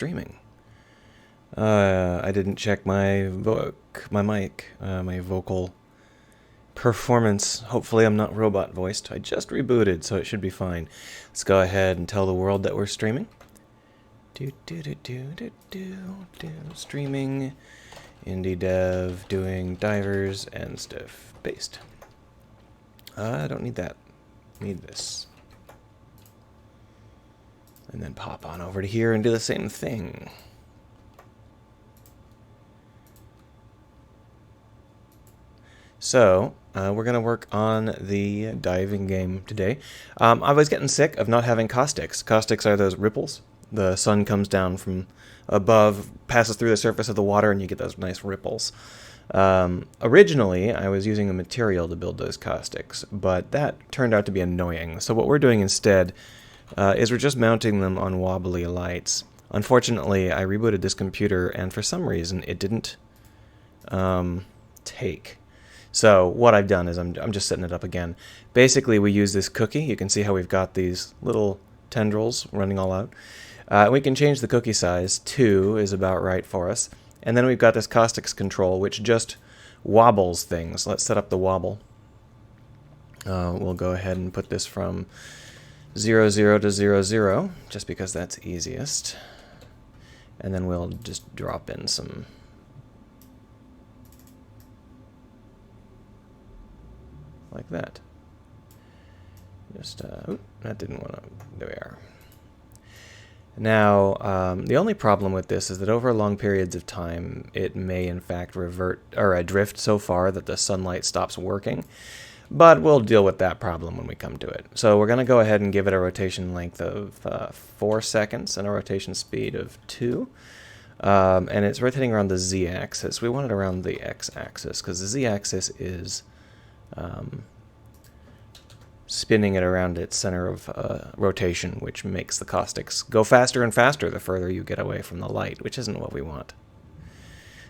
streaming. I didn't check my mic, my vocal performance. Hopefully I'm not robot voiced. I just rebooted, so it should be fine. Let's go ahead and tell the world that we're streaming. Streaming, indie dev, doing divers and stuff. Based. I don't need that. Need this. And then pop on over to here and do the same thing. So, we're going to work on the diving game today. I was getting sick of not having caustics. Caustics are those ripples. The sun comes down from above, passes through the surface of the water, and you get those nice ripples. Originally, I was using a material to build those caustics, but that turned out to be annoying. So what we're doing instead is we're just mounting them on wobbly lights. Unfortunately, I rebooted this computer, and for some reason, it didn't take. So what I've done is I'm just setting it up again. Basically, we use this cookie. You can see how we've got these little tendrils running all out. We can change the cookie size. 2 is about right for us. And then we've got this caustics control, which just wobbles things. Let's set up the wobble. We'll go ahead and put this from 0, 0 to 0, 0, just because that's easiest. And then we'll just drop in some... like that. Just, that didn't want to, there we are. Now, the only problem with this is that over long periods of time, it may in fact revert, or drift so far that the sunlight stops working. But we'll deal with that problem when we come to it. So we're going to go ahead and give it a rotation length of 4 seconds and a rotation speed of 2. And it's rotating around the z-axis. We want it around the x-axis, because the z-axis is... spinning it around its center of rotation, which makes the caustics go faster and faster the further you get away from the light, which isn't what we want.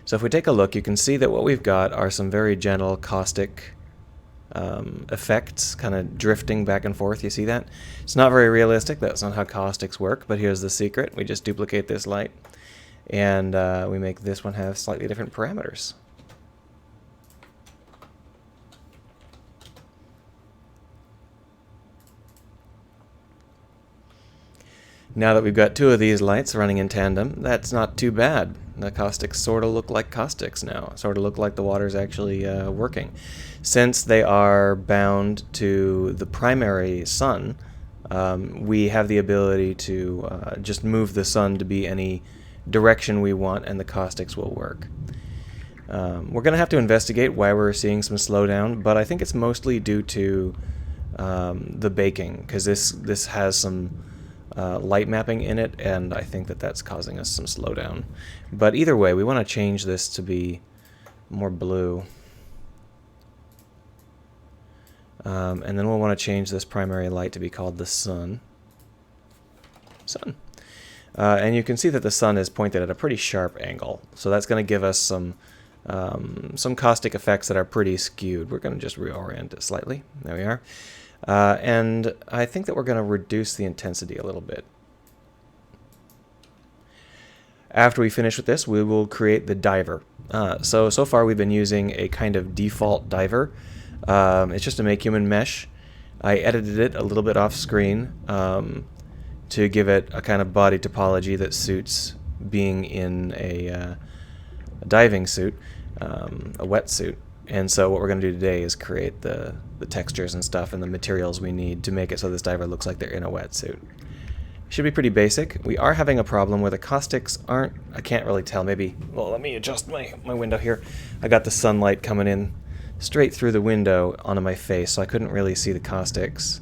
So if we take a look, you can see that what we've got are some very gentle caustic effects, kind of drifting back and forth. You see that? It's not very realistic. That's not how caustics work, but here's the secret. We just duplicate this light, and we make this one have slightly different parameters. Now that we've got 2 of these lights running in tandem, that's not too bad. The caustics sort of look like caustics now, sort of look like the water's actually working. Since they are bound to the primary sun, we have the ability to just move the sun to be any direction we want, and the caustics will work. We're going to have to investigate why we're seeing some slowdown, but I think it's mostly due to the baking, because this has some light mapping in it, and I think that that's causing us some slowdown. But either way, we want to change this to be more blue. And then we'll want to change this primary light to be called the sun. And you can see that the sun is pointed at a pretty sharp angle, so that's going to give us some caustic effects that are pretty skewed. We're going to just reorient it slightly. There we are. And I think that we're going to reduce the intensity a little bit. After we finish with this, we will create the diver. So far we've been using a kind of default diver. It's just a make human mesh. I edited it a little bit off screen to give it a kind of body topology that suits being in a diving suit, a wetsuit. And so what we're going to do today is create the textures and stuff and the materials we need to make it so this diver looks like they're in a wetsuit. Should be pretty basic. We are having a problem where the caustics aren't, I can't really tell, maybe, well, let me adjust my window here. I got the sunlight coming in straight through the window onto my face, so I couldn't really see the caustics.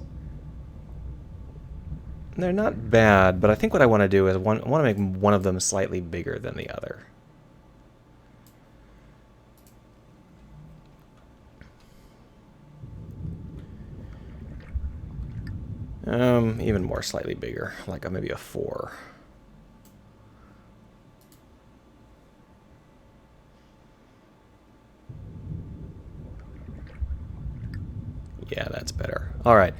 They're not bad, but I think what I want to do is I want to make one of them slightly bigger than the other. Even more slightly bigger, like maybe a 4. Yeah, that's better. All right.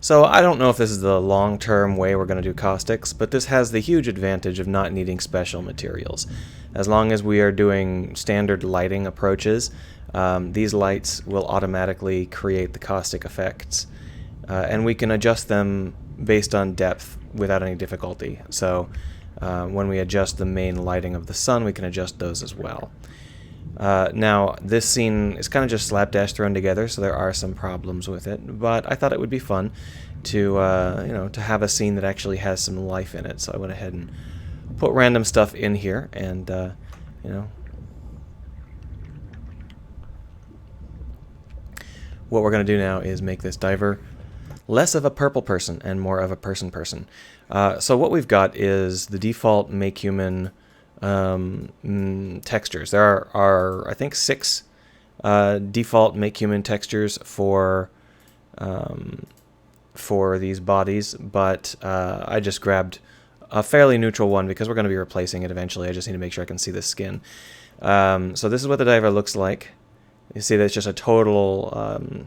So I don't know if this is the long-term way we're going to do caustics, but this has the huge advantage of not needing special materials. As long as we are doing standard lighting approaches, these lights will automatically create the caustic effects, and we can adjust them based on depth without any difficulty. So when we adjust the main lighting of the sun, we can adjust those as well. Now, this scene is kind of just slapdash thrown together, so there are some problems with it, but I thought it would be fun to, to have a scene that actually has some life in it, so I went ahead and put random stuff in here, and, what we're going to do now is make this diver less of a purple person and more of a person. So what we've got is the default Make Human textures. There are I think 6 default Make Human textures for these bodies, but I just grabbed a fairly neutral one because we're going to be replacing it eventually. I just need to make sure I can see the skin. So this is what the diver looks like. You see that it's just a total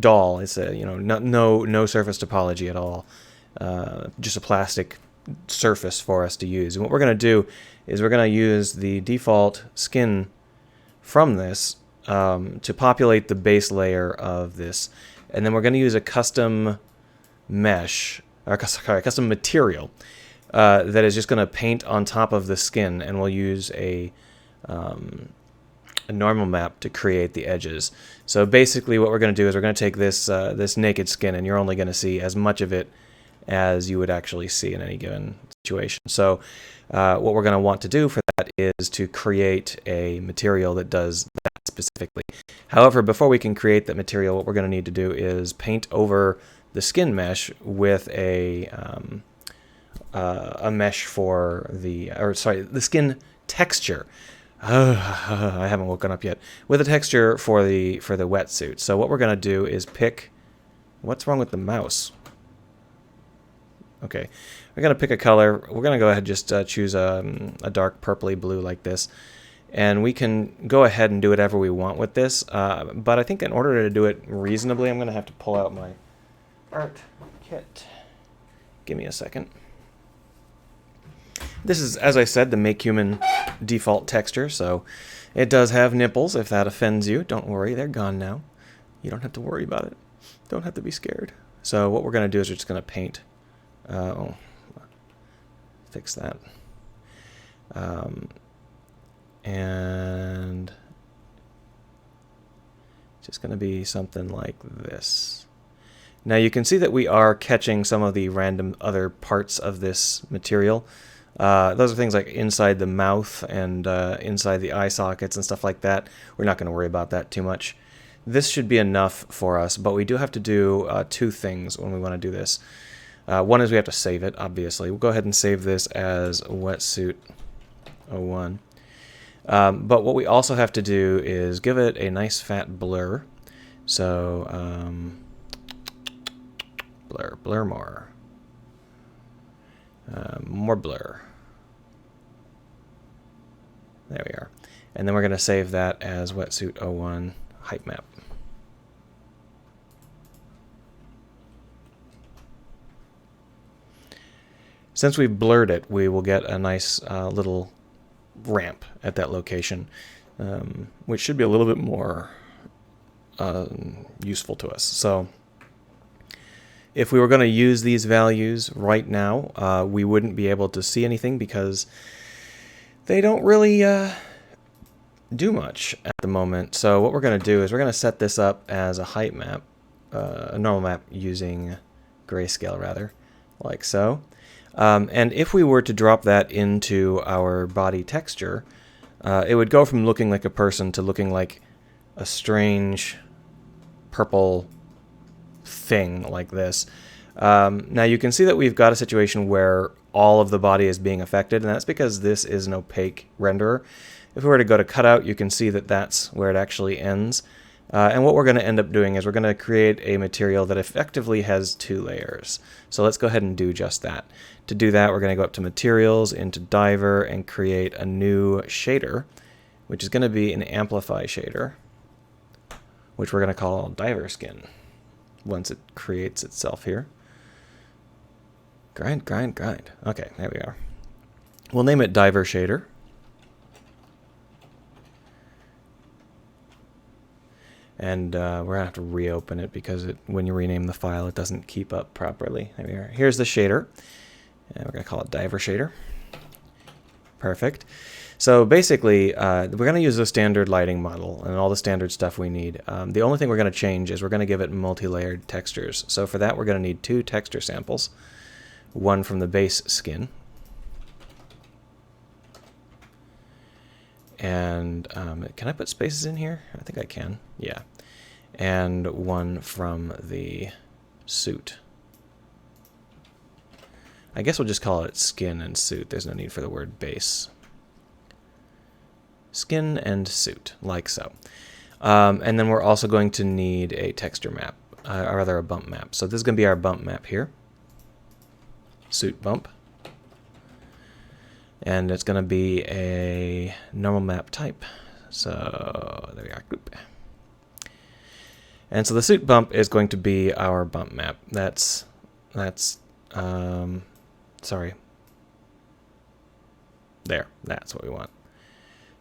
doll. It's a no surface topology at all. Just a plastic surface for us to use. And what we're going to do is we're going to use the default skin from this to populate the base layer of this, and then we're going to use a custom mesh, or custom material that is just going to paint on top of the skin, and we'll use a normal map to create the edges. So basically what we're going to do is we're going to take this this naked skin, and you're only going to see as much of it as you would actually see in any given situation. So what we're going to want to do for that is to create a material that does that specifically. However, before we can create that material, what we're going to need to do is paint over the skin mesh with a mesh for the skin texture. I haven't woken up yet. With a texture for the wetsuit. So what we're going to do is pick... What's wrong with the mouse? Okay, we're going to pick a color. We're going to go ahead and just choose a dark purpley blue like this. And we can go ahead and do whatever we want with this. But I think in order to do it reasonably, I'm going to have to pull out my art kit. Give me a second. This is, as I said, the Make Human default texture, so it does have nipples. If that offends you, don't worry, they're gone now. You don't have to worry about it. Don't have to be scared. So what we're going to do is we're just going to paint. Fix that. And it's just going to be something like this. Now you can see that we are catching some of the random other parts of this material. Those are things like inside the mouth and inside the eye sockets and stuff like that. We're not going to worry about that too much. This should be enough for us, but we do have to do 2 things when we want to do this. One is we have to save it, obviously. We'll go ahead and save this as Wetsuit 01. But what we also have to do is give it a nice fat blur. So, blur more. More blur. There we are. And then we're going to save that as Wetsuit 01 height map. Since we've blurred it, we will get a nice little ramp at that location, which should be a little bit more useful to us. So if we were going to use these values right now, we wouldn't be able to see anything because they don't really do much at the moment. So what we're going to do is we're going to set this up as a height map, a normal map using grayscale rather, like so. And if we were to drop that into our body texture, it would go from looking like a person to looking like a strange purple thing like this. Now you can see that we've got a situation where all of the body is being affected, and that's because this is an opaque renderer. If we were to go to cutout, you can see that that's where it actually ends. And what we're going to end up doing is we're going to create a material that effectively has 2 layers. So let's go ahead and do just that. To do that, we're going to go up to Materials, into Diver, and create a new shader, which is going to be an Amplify shader, which we're going to call Diver Skin. once it creates itself here. Grind, grind, grind. Okay, there we are. We'll name it Diver Shader. And we're going to have to reopen it because when you rename the file, it doesn't keep up properly. There we are. Here's the shader. And we're going to call it Diver Shader. Perfect. So basically, we're going to use the standard lighting model and all the standard stuff we need. The only thing we're going to change is we're going to give it multi-layered textures. So for that, we're going to need 2 texture samples. One from the base skin. And can I put spaces in here? I think I can. Yeah. And one from the suit. I guess we'll just call it skin and suit. There's no need for the word base. Skin and suit, like so. And then we're also going to need a texture map, or rather a bump map. So this is going to be our bump map here. Suit bump. And it's going to be a normal map type. So there we are. And so the suit bump is going to be our bump map. Sorry. There, that's what we want.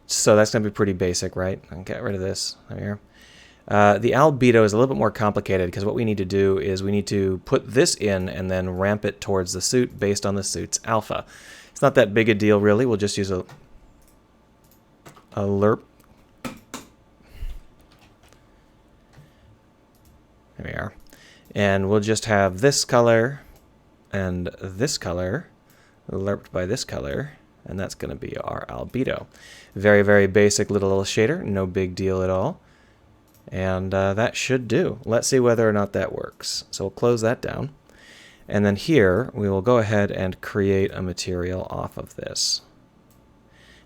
So that's going to be pretty basic, right? I'll get rid of this. There we are. The albedo is a little bit more complicated because what we need to do is we need to put this in and then ramp it towards the suit based on the suit's alpha. It's not that big a deal, really. We'll just use a lerp. There we are. And we'll just have this color and this color lerped by this color, and that's going to be our albedo. Very, very basic little shader, no big deal at all. And that should do. Let's see whether or not that works. So we'll close that down. And then here, we will go ahead and create a material off of this,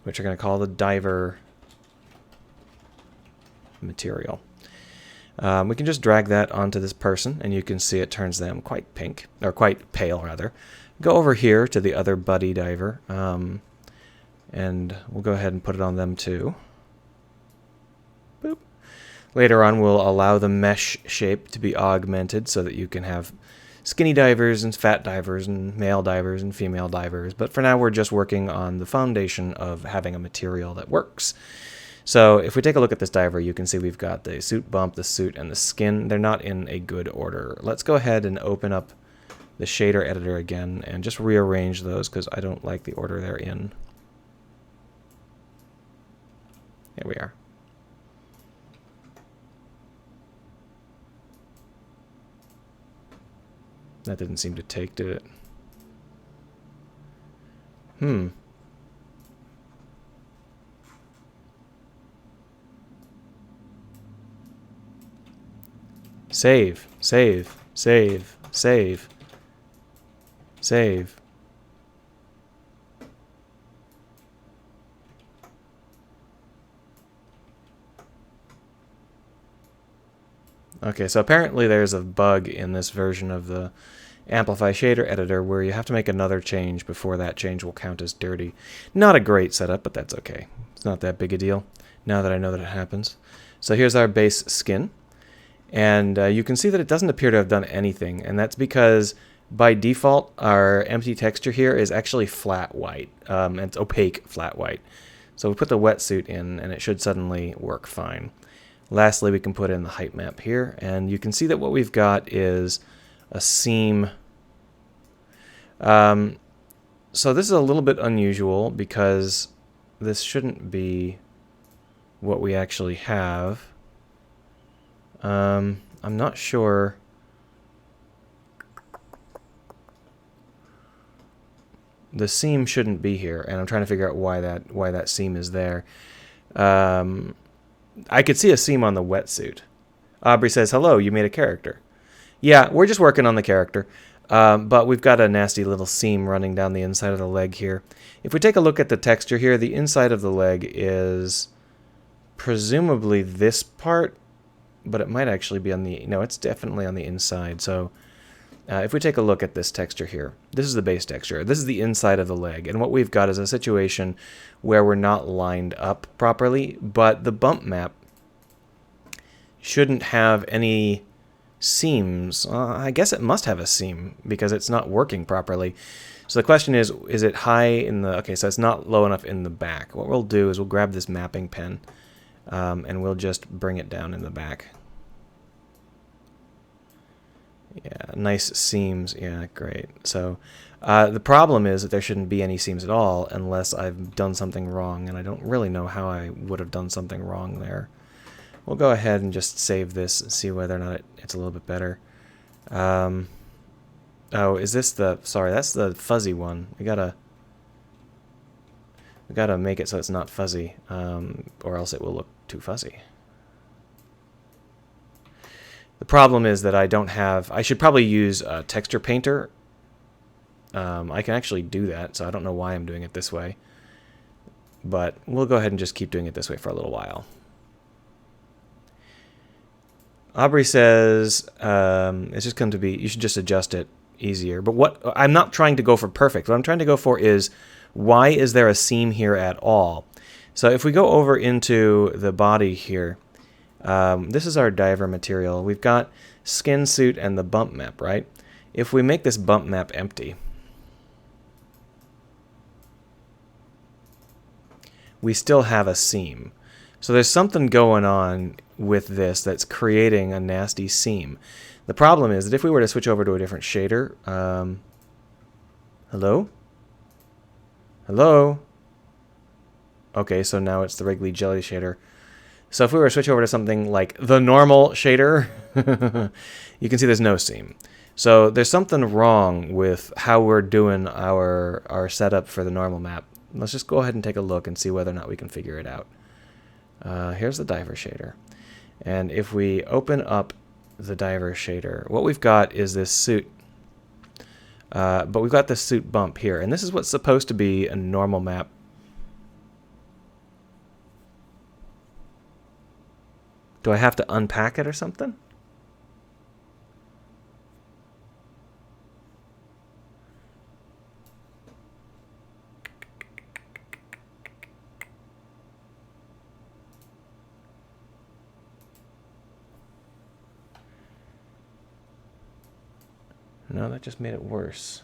which we're going to call the diver material. We can just drag that onto this person, and you can see it turns them quite pink, or quite pale, rather. Go over here to the other buddy diver, and we'll go ahead and put it on them too. Boop. Later on, we'll allow the mesh shape to be augmented so that you can have skinny divers and fat divers and male divers and female divers. But for now, we're just working on the foundation of having a material that works. So if we take a look at this diver, you can see we've got the suit bump, the suit, and the skin. They're not in a good order. Let's go ahead and open up the shader editor again and just rearrange those because I don't like the order they're in. Here we are. That didn't seem to take, did it? Save, save, save, save, save. Okay, so apparently there's a bug in this version of the Amplify Shader Editor where you have to make another change before that change will count as dirty. Not a great setup, but that's okay. It's not that big a deal now that I know that it happens. So here's our base skin. And you can see that it doesn't appear to have done anything, and that's because by default our empty texture here is actually flat white. And it's opaque flat white. So we put the wetsuit in and it should suddenly work fine. Lastly, we can put in the height map here, and you can see that what we've got is a seam. So this is a little bit unusual because this shouldn't be what we actually have. I'm not sure. The seam shouldn't be here, and I'm trying to figure out why that seam is there. I could see a seam on the wetsuit. Aubrey says, hello, you made a character. Yeah, we're just working on the character. But we've got a nasty little seam running down the inside of the leg here. If we take a look at the texture here, the inside of the leg is presumably this part, but it might actually be on the... No, it's definitely on the inside. So if we take a look at this texture here, this is the base texture. This is the inside of the leg. And what we've got is a situation where we're not lined up properly, but the bump map shouldn't have any seams. I guess it must have a seam because it's not working properly. So the question is it high in the... Okay, so it's not low enough in the back. What we'll do is we'll grab this mapping pen and we'll just bring it down in the back. Yeah, nice seams. Yeah, great. So the problem is that there shouldn't be any seams at all unless I've done something wrong, and I don't really know how I would have done something wrong there. We'll go ahead and just save this and see whether or not it's a little bit better. Oh, is this the... Sorry, that's the fuzzy one. We gotta make it so it's not fuzzy, or else it will look too fuzzy. The problem is that I don't have... I should probably use a texture painter. I can actually do that, so I don't know why I'm doing it this way. But we'll go ahead and just keep doing it this way for a little while. Aubrey says it's just going to be... You should just adjust it easier. But what... I'm not trying to go for perfect. What I'm trying to go for is, why is there a seam here at all? So if we go over into the body here... this is our diver material. We've got skin suit and the bump map, right? If we make this bump map empty, we still have a seam. So there's something going on with this that's creating a nasty seam. The problem is that if we were to switch over to a different shader, hello? Hello? Okay, so now it's the Wrigley Jelly shader. So if we were to switch over to something like the normal shader, you can see there's no seam. So there's something wrong with how we're doing our setup for the normal map. Let's just go ahead and take a look and see whether or not we can figure it out. Here's the diver shader. And if we open up the diver shader, what we've got is this suit. But we've got this suit bump here. And this is what's supposed to be a normal map. Do I have to unpack it or something? No, that just made it worse.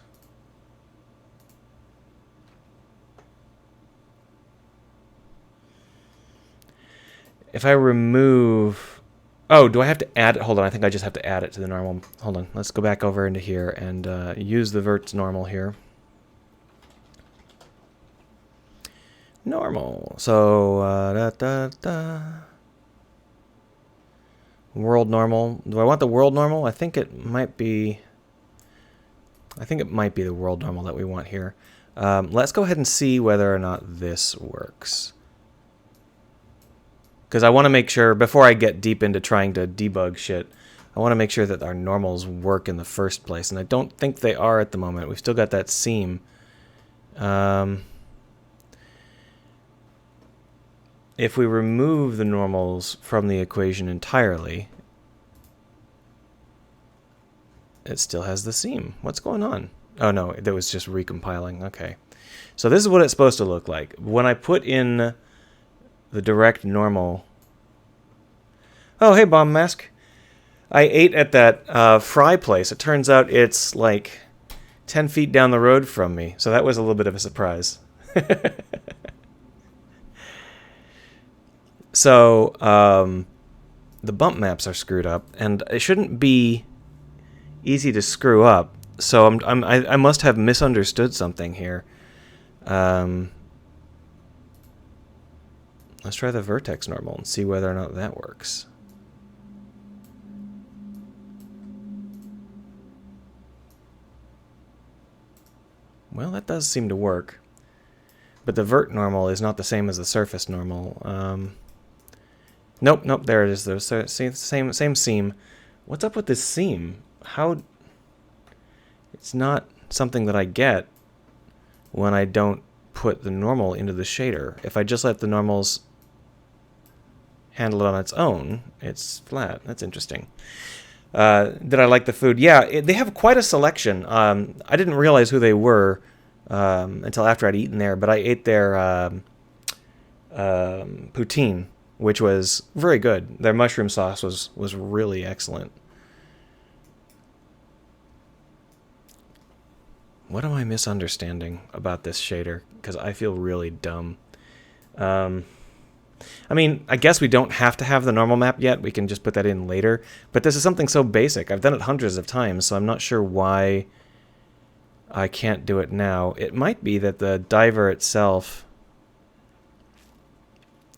If I remove... Oh, do I have to add it? Hold on, I think I just have to add it to the normal. Hold on, let's go back over into here and use the vert's normal here. Normal. So, world normal. Do I want the world normal? I think it might be... the world normal that we want here. Let's go ahead and see whether or not this works. Because I want to make sure, before I get deep into trying to debug shit, I want to make sure that our normals work in the first place. And I don't think they are at the moment. We've still got that seam. If we remove the normals from the equation entirely, it still has the seam. What's going on? Oh no, that was just recompiling. Okay. So this is what it's supposed to look like. When I put in the direct normal... Oh, hey, Bomb Mask. I ate at that fry place. It turns out it's like 10 feet down the road from me. So that was a little bit of a surprise. So, the bump maps are screwed up, and it shouldn't be easy to screw up. So I must have misunderstood something here. Let's try the vertex normal and see whether or not that works. Well, that does seem to work. But the vert normal is not the same as the surface normal. Nope, there it is. There's same seam. What's up with this seam? How... It's not something that I get when I don't put the normal into the shader. If I just let the normals handle it on its own, it's flat. That's interesting. Did I like the food? Yeah, they have quite a selection. I didn't realize who they were until after I'd eaten there, but I ate their poutine, which was very good. Their mushroom sauce was really excellent. What am I misunderstanding about this shader? Because I feel really dumb. I mean, I guess we don't have to have the normal map yet. We can just put that in later. But this is something so basic. I've done it hundreds of times, so I'm not sure why I can't do it now. It might be that the diver itself...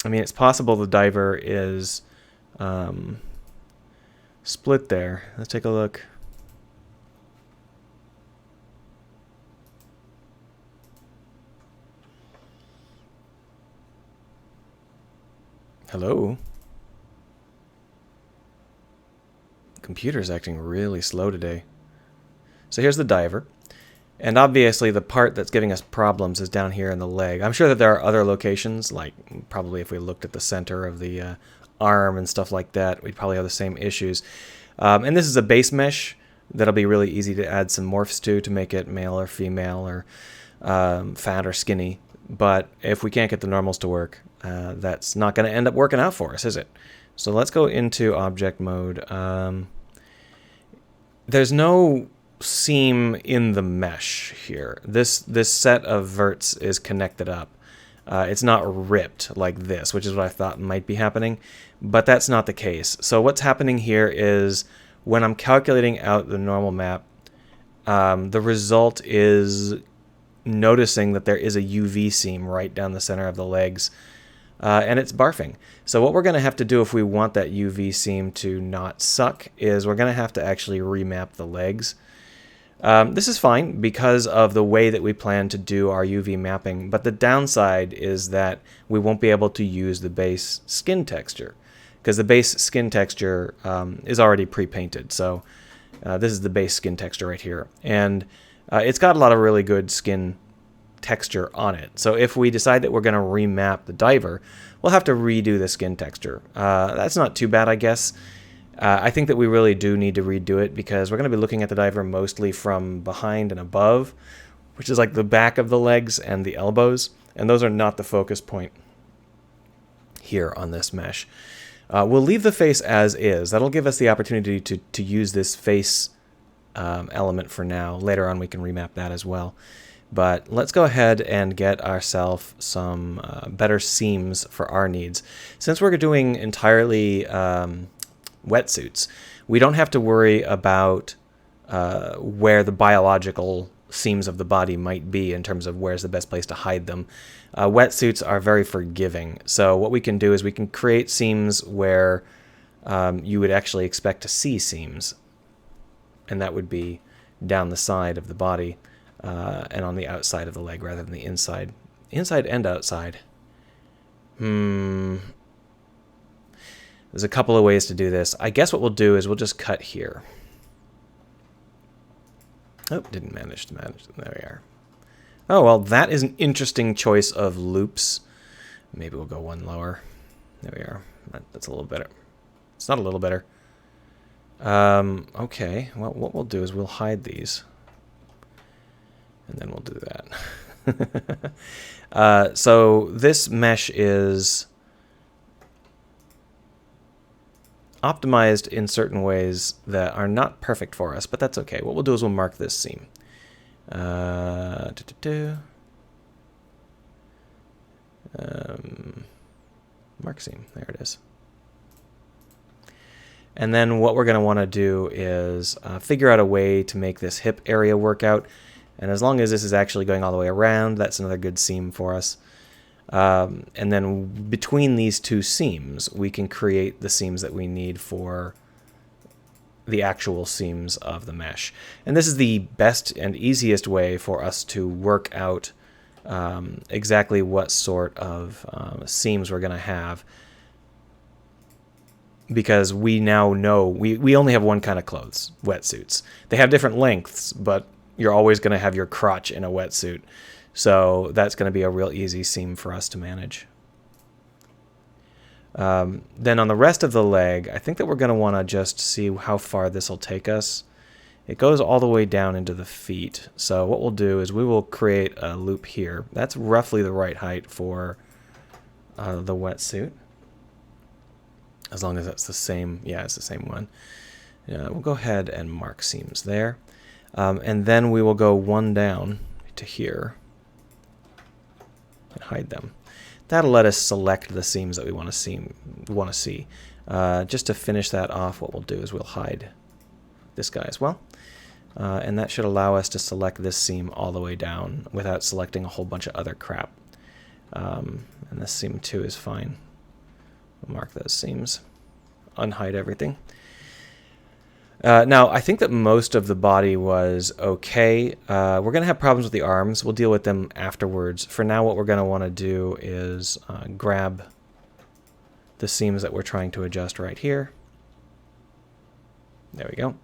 I mean, it's possible the diver is split there. Let's take a look. Hello? Computer's acting really slow today. So here's the diver. And obviously the part that's giving us problems is down here in the leg. I'm sure that there are other locations, like probably if we looked at the center of the arm and stuff like that, we'd probably have the same issues. And this is a base mesh that'll be really easy to add some morphs to make it male or female or fat or skinny. But if we can't get the normals to work, that's not going to end up working out for us, is it? So let's go into object mode. There's no seam in the mesh here. This set of verts is connected up. It's not ripped like this, which is what I thought might be happening, but that's not the case. So what's happening here is when I'm calculating out the normal map, the result is noticing that there is a UV seam right down the center of the legs, and it's barfing. So what we're going to have to do if we want that UV seam to not suck is we're going to have to actually remap the legs. This is fine because of the way that we plan to do our UV mapping, but the downside is that we won't be able to use the base skin texture because the base skin texture is already pre-painted. So this is the base skin texture right here, and it's got a lot of really good skin texture on it. So if we decide that we're going to remap the diver, we'll have to redo the skin texture. That's not too bad, I guess. I think that we really do need to redo it because we're going to be looking at the diver mostly from behind and above, which is like the back of the legs and the elbows, and those are not the focus point here on this mesh. We'll leave the face as is. That'll give us the opportunity to use this face element for now. Later on we can remap that as well. But let's go ahead and get ourselves some better seams for our needs. Since we're doing entirely wetsuits, we don't have to worry about where the biological seams of the body might be in terms of where's the best place to hide them. Wetsuits are very forgiving. So what we can do is we can create seams where you would actually expect to see seams. And that would be down the side of the body. And on the outside of the leg rather than the inside. Inside and outside. There's a couple of ways to do this. I guess what we'll do is we'll just cut here. Oh, didn't manage to manage. There we are. Oh, well, that is an interesting choice of loops. Maybe we'll go one lower. There we are. That's a little better. It's not a little better. Okay, well, what we'll do is we'll hide these. And then we'll do that. So this mesh is optimized in certain ways that are not perfect for us, but that's okay. What we'll do is we'll mark this seam. Mark seam. There it is. And then what we're going to want to do is figure out a way to make this hip area work out. And as long as this is actually going all the way around, that's another good seam for us. And then between these two seams, we can create the seams that we need for the actual seams of the mesh. And this is the best and easiest way for us to work out exactly what sort of seams we're going to have. Because we now know, we only have one kind of clothes, wetsuits. They have different lengths, but you're always going to have your crotch in a wetsuit. So that's going to be a real easy seam for us to manage. Then on the rest of the leg, I think that we're going to want to just see how far this will take us. It goes all the way down into the feet. So what we'll do is we will create a loop here. That's roughly the right height for the wetsuit. As long as that's the same, yeah, it's the same one. We'll go ahead and mark seams there. And then we will go one down to here and hide them. That'll let us select the seams that we want to see. Just to finish that off, what we'll do is we'll hide this guy as well. And that should allow us to select this seam all the way down without selecting a whole bunch of other crap. And this seam too is fine. We'll mark those seams. Unhide everything. Now, I think that most of the body was okay. We're going to have problems with the arms. We'll deal with them afterwards. For now, what we're going to want to do is grab the seams that we're trying to adjust right here. There we go.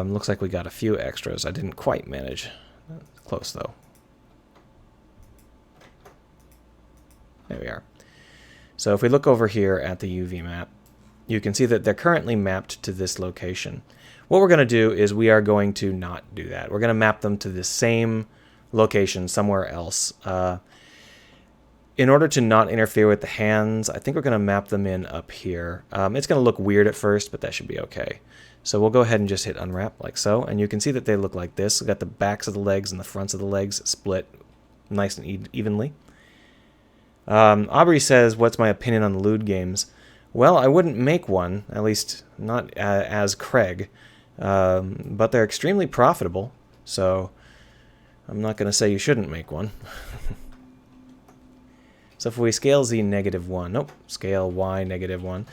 Looks like we got a few extras. I didn't quite manage. Close, though. There we are. So if we look over here at the UV map, you can see that they're currently mapped to this location. What we're going to do is we are going to not do that. We're going to map them to the same location somewhere else. In order to not interfere with the hands, I think we're going to map them in up here. It's going to look weird at first, but that should be okay. So we'll go ahead and just hit unwrap like so, and you can see that they look like this. We've got the backs of the legs and the fronts of the legs split nice and evenly. Aubrey says, what's my opinion on the lewd games? Well, I wouldn't make one, at least not as Craig, but they're extremely profitable, so I'm not going to say you shouldn't make one. So if we scale Z -1, nope, scale Y -1,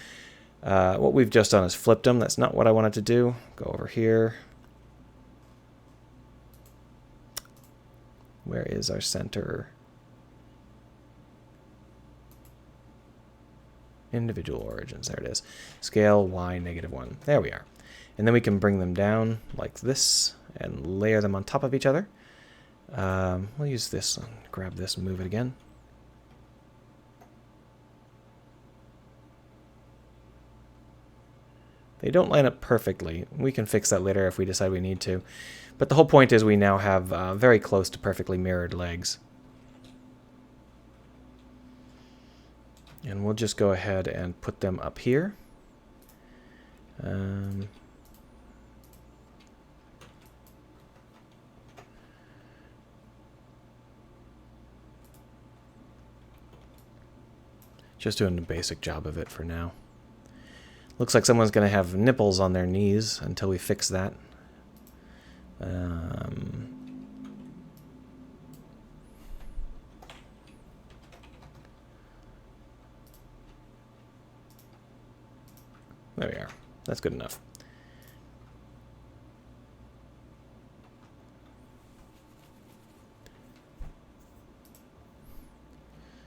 what we've just done is flipped them. That's not what I wanted to do. Go over here. Where is our center? Individual origins, there it is. Scale Y -1. There we are. And then we can bring them down like this and layer them on top of each other. We'll use this and grab this and move it again. They don't line up perfectly. We can fix that later if we decide we need to. But the whole point is we now have very close to perfectly mirrored legs. And we'll just go ahead and put them up here. Just doing a basic job of it for now. Looks like someone's going to have nipples on their knees until we fix that. There we are. That's good enough.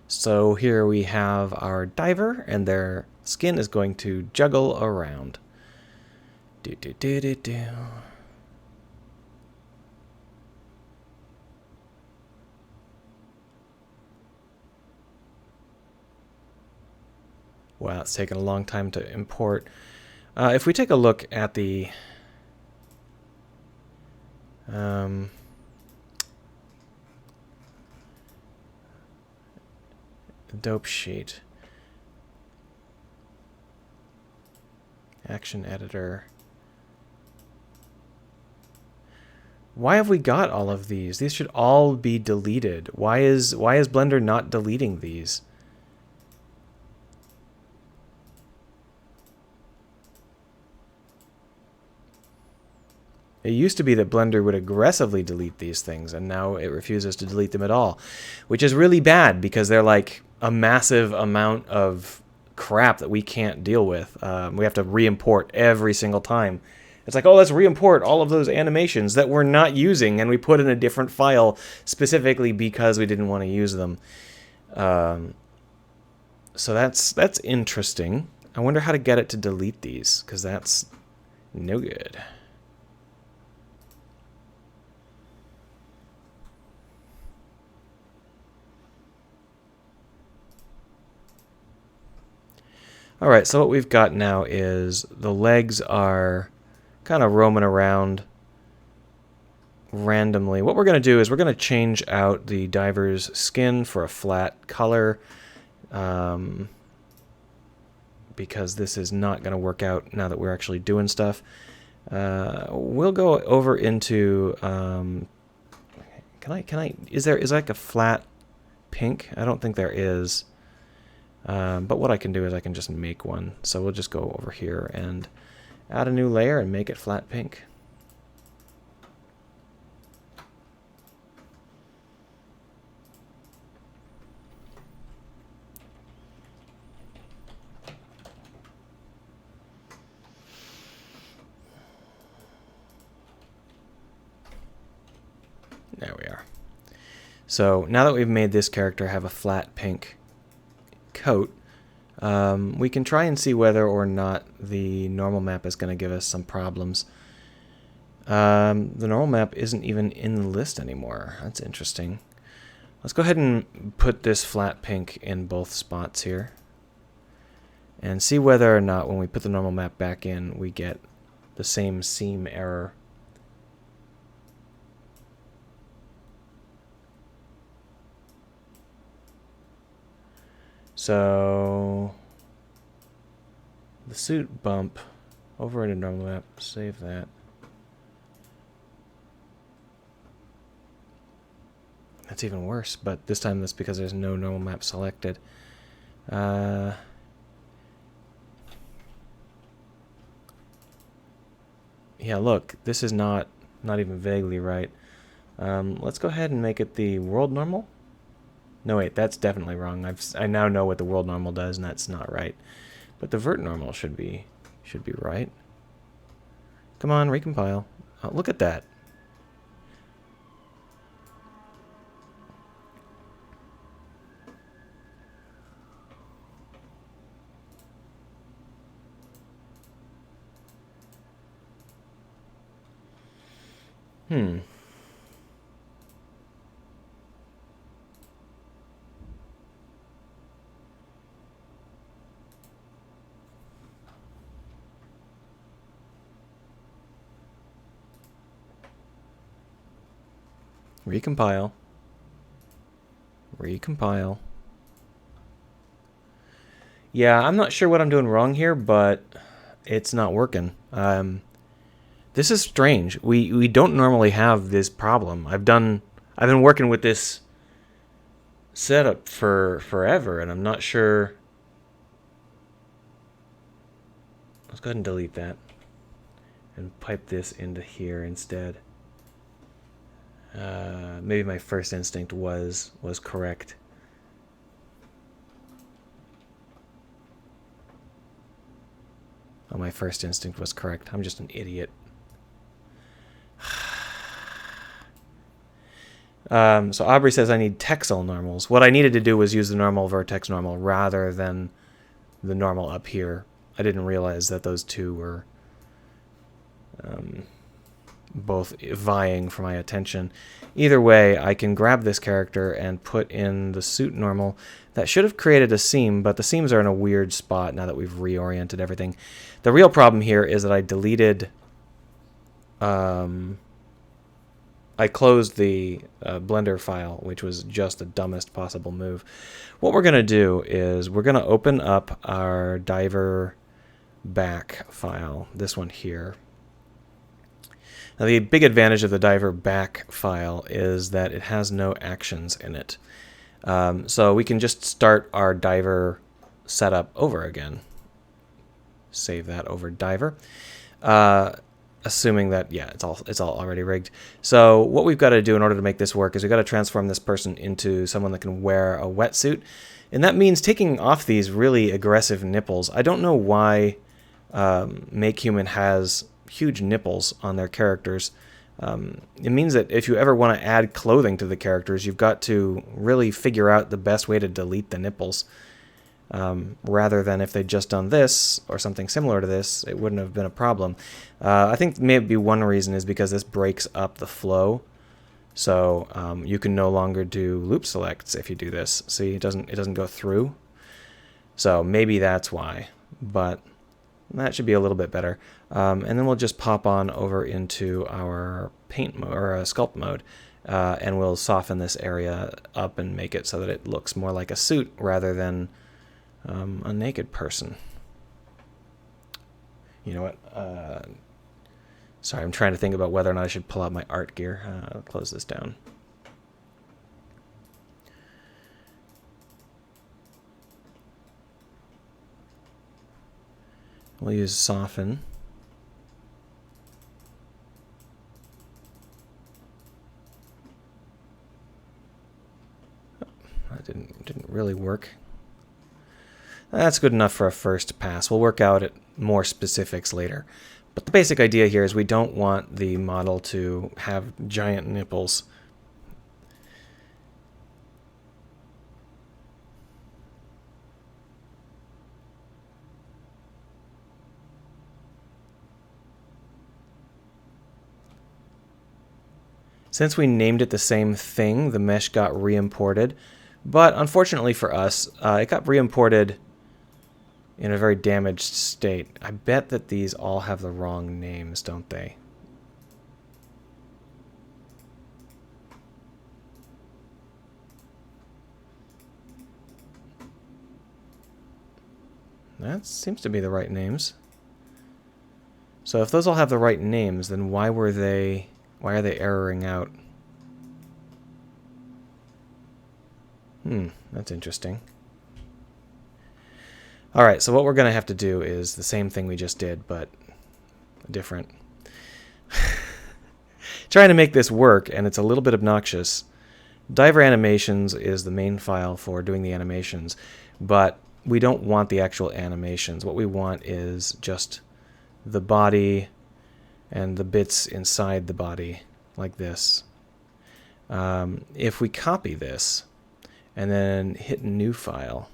So here we have our diver, and their skin is going to juggle around. Do do do do do. Wow, it's taken a long time to import. If we take a look at the dope sheet, action editor. Why have we got all of these? These should all be deleted. Why is Blender not deleting these? It used to be that Blender would aggressively delete these things, and now it refuses to delete them at all, which is really bad because they're like a massive amount of crap that we can't deal with. We have to re-import every single time. It's like, oh, let's re-import all of those animations that we're not using, and we put in a different file specifically because we didn't want to use them. So that's interesting. I wonder how to get it to delete these, because that's no good. Alright, so what we've got now is the legs are kind of roaming around randomly. What we're going to do is we're going to change out the diver's skin for a flat color, because this is not going to work out now that we're actually doing stuff. We'll go over into, is there like a flat pink? I don't think there is. But what I can do is I can just make one. So we'll just go over here and add a new layer and make it flat pink. There we are. So now that we've made this character have a flat pink coat, we can try and see whether or not the normal map is going to give us some problems. The normal map isn't even in the list anymore. That's interesting. Let's go ahead and put this flat pink in both spots here and see whether or not when we put the normal map back in we get the same seam error. So the suit bump over into normal map, save that. That's even worse, but this time that's because there's no normal map selected. Yeah, look, this is not even vaguely right. Let's go ahead and make it the world normal. No, wait, that's definitely wrong. I now know what the world normal does, and that's not right. But the vert normal should be right. Come on, recompile. Oh, look at that. Recompile. Recompile. Yeah, I'm not sure what I'm doing wrong here, but it's not working. This is strange. We don't normally have this problem. I've been working with this setup for forever, and I'm not sure. Let's go ahead and delete that and pipe this into here instead. Maybe my first instinct was correct. Oh, my first instinct was correct. I'm just an idiot. So Aubrey says I need Texel normals. What I needed to do was use the normal vertex normal rather than the normal up here. I didn't realize that those two were both vying for my attention. Either way, I can grab this character and put in the suit normal. That should have created a seam, but the seams are in a weird spot now that we've reoriented everything. The real problem here is that I deleted... I closed the Blender file, which was just the dumbest possible move. What we're going to do is we're going to open up our diver back file, this one here. Now the big advantage of the diver back file is that it has no actions in it. So we can just start our diver setup over again. Save that over diver. Assuming that, yeah, it's all already rigged. So what we've got to do in order to make this work is we've got to transform this person into someone that can wear a wetsuit. And that means taking off these really aggressive nipples. I don't know why MakeHuman has huge nipples on their characters. It means that if you ever want to add clothing to the characters, you've got to really figure out the best way to delete the nipples. Rather than if they'd just done this or something similar to this, it wouldn't have been a problem. I think maybe one reason is because this breaks up the flow. So you can no longer do loop selects if you do this. See, it doesn't go through. So maybe that's why, but that should be a little bit better. And then we'll just pop on over into our paint mode or sculpt mode, and we'll soften this area up and make it so that it looks more like a suit rather than a naked person. You know what? Sorry, I'm trying to think about whether or not I should pull out my art gear. I'll close this down. We'll use soften. That didn't really work. That's good enough for a first pass. We'll work out more specifics later. But the basic idea here is we don't want the model to have giant nipples. Since we named it the same thing, the mesh got re-imported. But unfortunately for us, it got re-imported in a very damaged state. I bet that these all have the wrong names, don't they? That seems to be the right names. So if those all have the right names, then why are they erroring out? That's interesting. Alright, so what we're going to have to do is the same thing we just did, but different. Trying to make this work, and it's a little bit obnoxious. Diver Animations is the main file for doing the animations, but we don't want the actual animations. What we want is just the body and the bits inside the body, like this. If we copy this and then hit New File,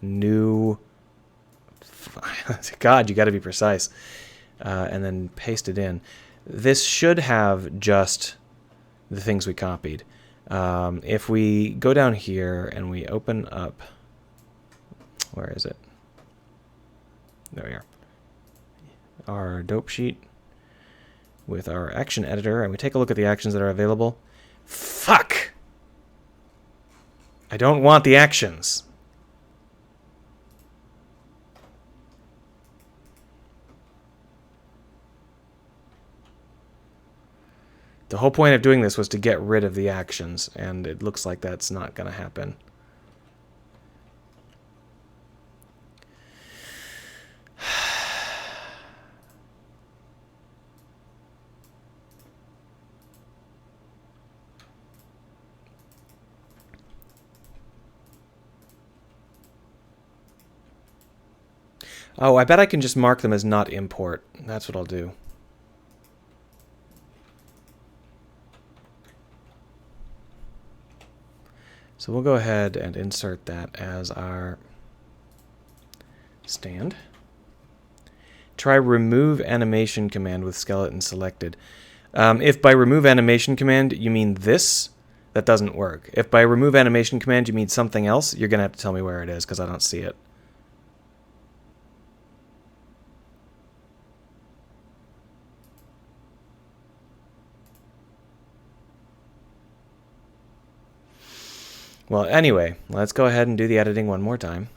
New... God, you got to be precise. And then paste it in. This should have just the things we copied. If we go down here and we open up... Where is it? There we are. Our dope sheet with our action editor, and we take a look at the actions that are available. Fuck! I don't want the actions. The whole point of doing this was to get rid of the actions, and it looks like that's not going to happen. Oh, I bet I can just mark them as not import. That's what I'll do. So we'll go ahead and insert that as our stand. Try remove animation command with skeleton selected. If by remove animation command you mean this, that doesn't work. If by remove animation command you mean something else, you're going to have to tell me where it is because I don't see it. Well, anyway, let's go ahead and do the editing one more time.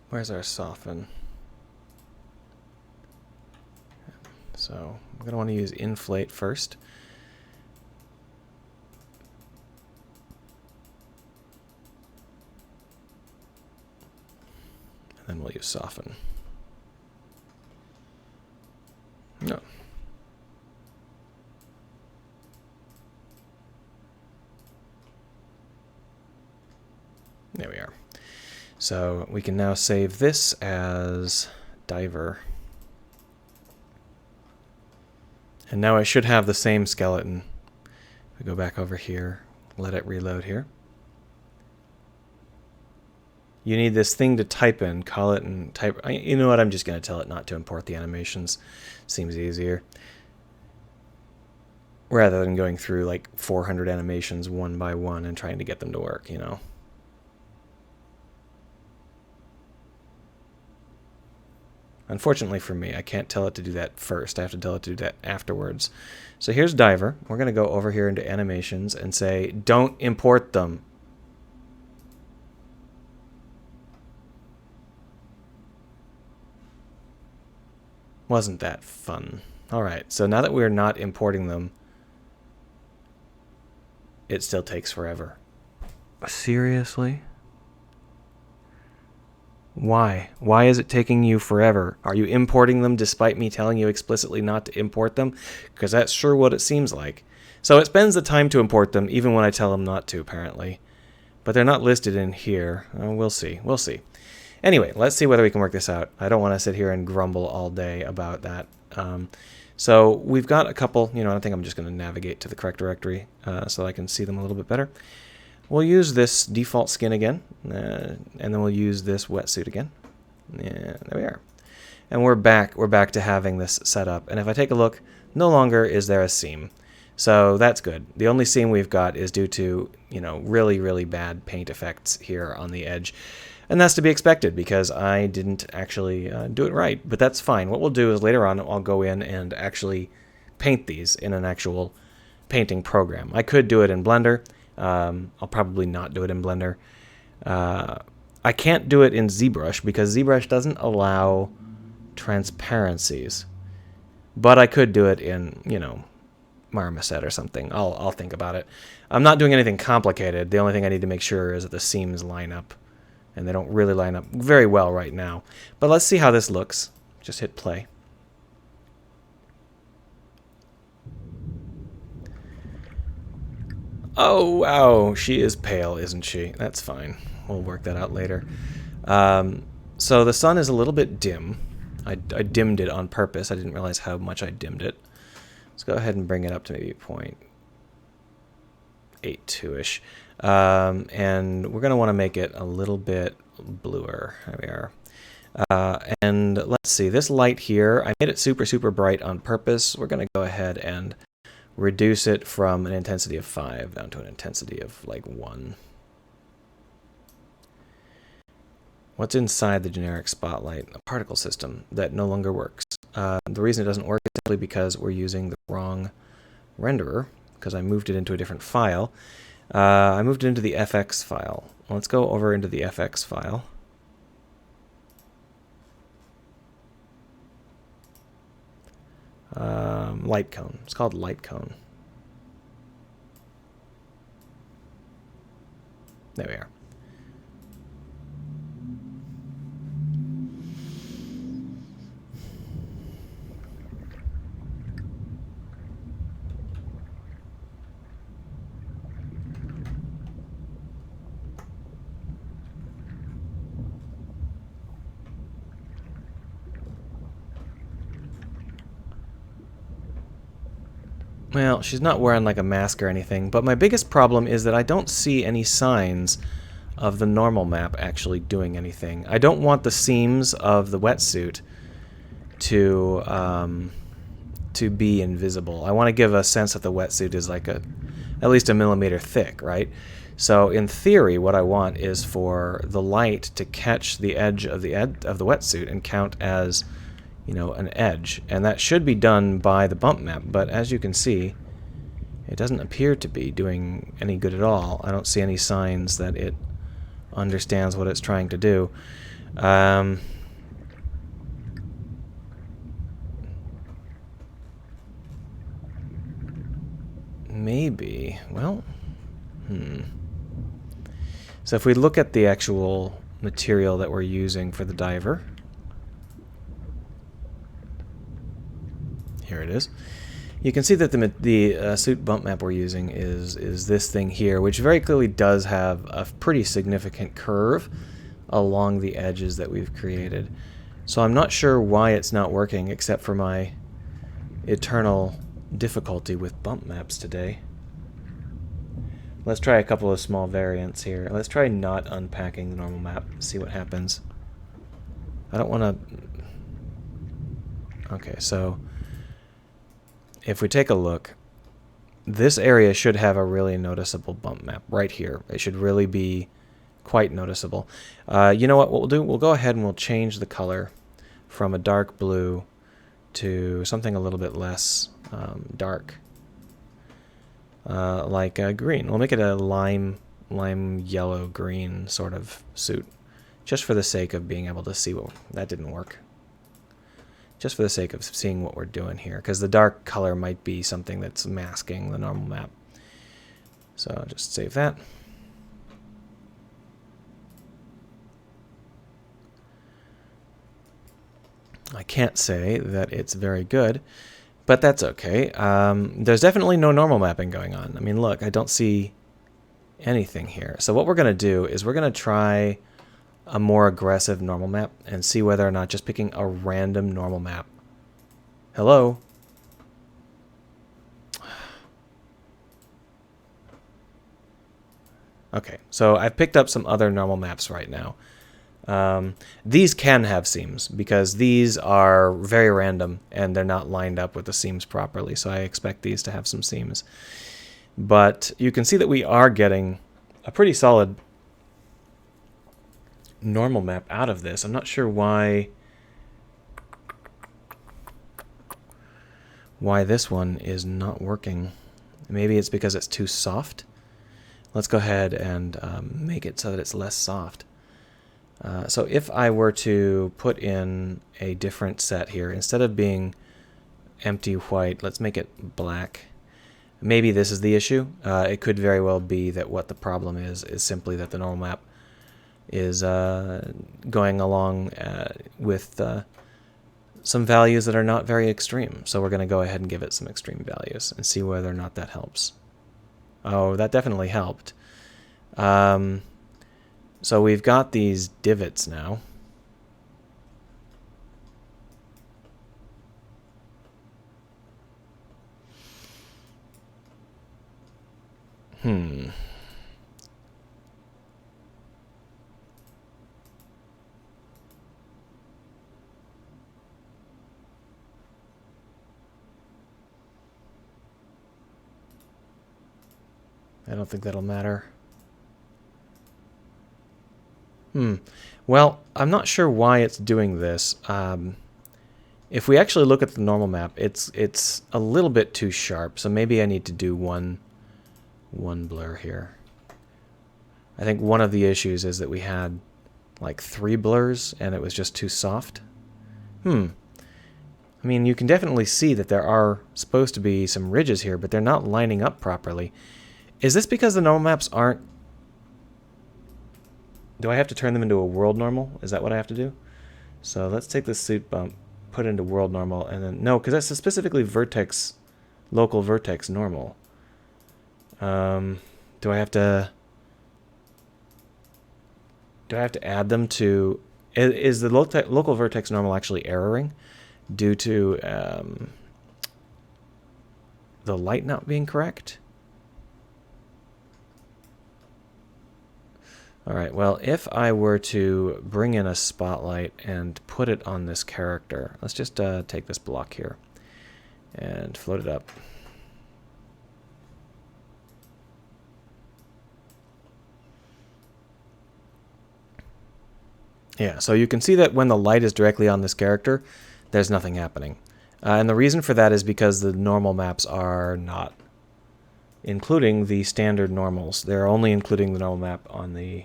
Where's our soften? So I'm going to want to use inflate first. And then we'll use soften. No. There we are. So we can now save this as diver. And now I should have the same skeleton. We go back over here, let it reload here. you need this thing to type in, call it and type. You know what? I'm just going to tell it not to import the animations. Seems easier. Rather than going through like 400 animations one by one and trying to get them to work, you know. Unfortunately for me, I can't tell it to do that first. I have to tell it to do that afterwards. So here's Diver. We're going to go over here into animations and say, don't import them. Wasn't that fun? All right, so now that we're not importing them, it still takes forever. Seriously? Why? Why is it taking you forever? Are you importing them despite me telling you explicitly not to import them? Because that's sure what it seems like. So it spends the time to import them even when I tell them not to, apparently. But they're not listed in here. We'll see. We'll see. Anyway, let's see whether we can work this out. I don't want to sit here and grumble all day about that. So we've got a couple, I think I'm just going to navigate to the correct directory so I can see them a little bit better. We'll use this default skin again, and then we'll use this wetsuit again. Yeah, there we are. And we're back to having this set up. And if I take a look, no longer is there a seam. So that's good. The only seam we've got is due to, really, really bad paint effects here on the edge. And that's to be expected because I didn't actually do it right. But that's fine. What we'll do is later on I'll go in and actually paint these in an actual painting program. I could do it in Blender. I'll probably not do it in Blender. I can't do it in ZBrush because ZBrush doesn't allow transparencies. But I could do it in, Marmoset or something. I'll think about it. I'm not doing anything complicated. The only thing I need to make sure is that the seams line up. And they don't really line up very well right now. But let's see how this looks. Just hit play. Oh, wow. She is pale, isn't she? That's fine. We'll work that out later. So the sun is a little bit dim. I dimmed it on purpose. I didn't realize how much I dimmed it. Let's go ahead and bring it up to maybe 0.82-ish. And we're going to want to make it a little bit bluer. There we are. And let's see, this light here, I made it super, super bright on purpose. We're going to go ahead and reduce it from an intensity of 5 down to an intensity of like 1. What's inside the generic spotlight? A particle system that no longer works. The reason it doesn't work is simply because we're using the wrong renderer, because I moved it into a different file. I moved it into the FX file. Let's go over into the FX file. Light cone. It's called light cone. There we are. Well, she's not wearing like a mask or anything, but my biggest problem is that I don't see any signs of the normal map actually doing anything. I don't want the seams of the wetsuit to be invisible. I want to give a sense that the wetsuit is like at least a millimeter thick, right? So in theory, what I want is for the light to catch the edge of the wetsuit and count as an edge, and that should be done by the bump map, but as you can see, it doesn't appear to be doing any good at all. I don't see any signs that it understands what it's trying to do. Maybe, well, So if we look at the actual material that we're using for the diver, here it is. You can see that the suit bump map we're using is this thing here, which very clearly does have a pretty significant curve along the edges that we've created. So I'm not sure why it's not working, except for my eternal difficulty with bump maps today. Let's try a couple of small variants here. Let's try not unpacking the normal map, see what happens. I don't want to... Okay, so if we take a look, this area should have a really noticeable bump map right here. It should really be quite noticeable. You know what we'll do? We'll go ahead and we'll change the color from a dark blue to something a little bit less dark, like green. We'll make it a lime yellow green sort of suit, just for the sake of being able to see what... That didn't work. Just for the sake of seeing what we're doing here, because the dark color might be something that's masking the normal map. So I'll just save that. I can't say that it's very good, but that's okay. There's definitely no normal mapping going on. I mean, look, I don't see anything here. So what we're going to do is we're going to try a more aggressive normal map and see whether or not just picking a random normal map. Hello? Okay, so I've picked up some other normal maps right now. These can have seams because these are very random and they're not lined up with the seams properly, so I expect these to have some seams. But you can see that we are getting a pretty solid normal map out of this. I'm not sure why this one is not working. Maybe it's because it's too soft. Let's go ahead and make it so that it's less soft. So if I were to put in a different set here, instead of being empty white, let's make it black. Maybe this is the issue. It could very well be that what the problem is simply that the normal map is going along with some values that are not very extreme. So we're going to go ahead and give it some extreme values and see whether or not that helps. Oh, that definitely helped. So we've got these divots now. I don't think that'll matter. Well, I'm not sure why it's doing this. If we actually look at the normal map, it's a little bit too sharp, so maybe I need to do one blur here. I think one of the issues is that we had like 3 blurs and it was just too soft. I mean, you can definitely see that there are supposed to be some ridges here, but they're not lining up properly. Is this because the normal maps aren't... Do I have to turn them into a world normal? Is that what I have to do? So let's take this suit bump, put it into world normal, and then... No, because that's specifically vertex, local vertex normal. Do I have to add them to... Is the local vertex normal actually erroring due to the light not being correct? Alright, well, if I were to bring in a spotlight and put it on this character, let's just take this block here and float it up. Yeah, so you can see that when the light is directly on this character, there's nothing happening. And the reason for that is because the normal maps are not including the standard normals. They're only including the normal map on the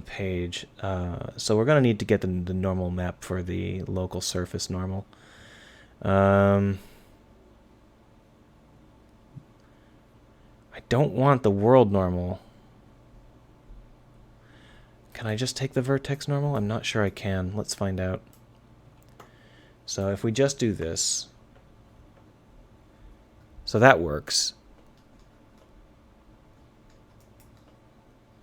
page. So we're going to need to get the normal map for the local surface normal. I don't want the world normal. Can I just take the vertex normal? I'm not sure I can. Let's find out. So if we just do this, so that works.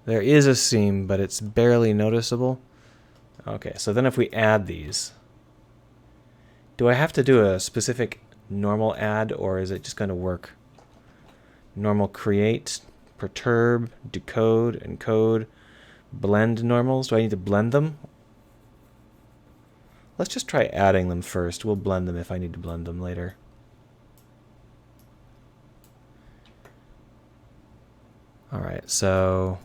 There is a seam, but it's barely noticeable. Okay, so then if we add these, do I have to do a specific normal add, or is it just going to work? Normal create, perturb, decode, encode, blend normals. Do I need to blend them? Let's just try adding them first. We'll blend them if I need to blend them later. All right, so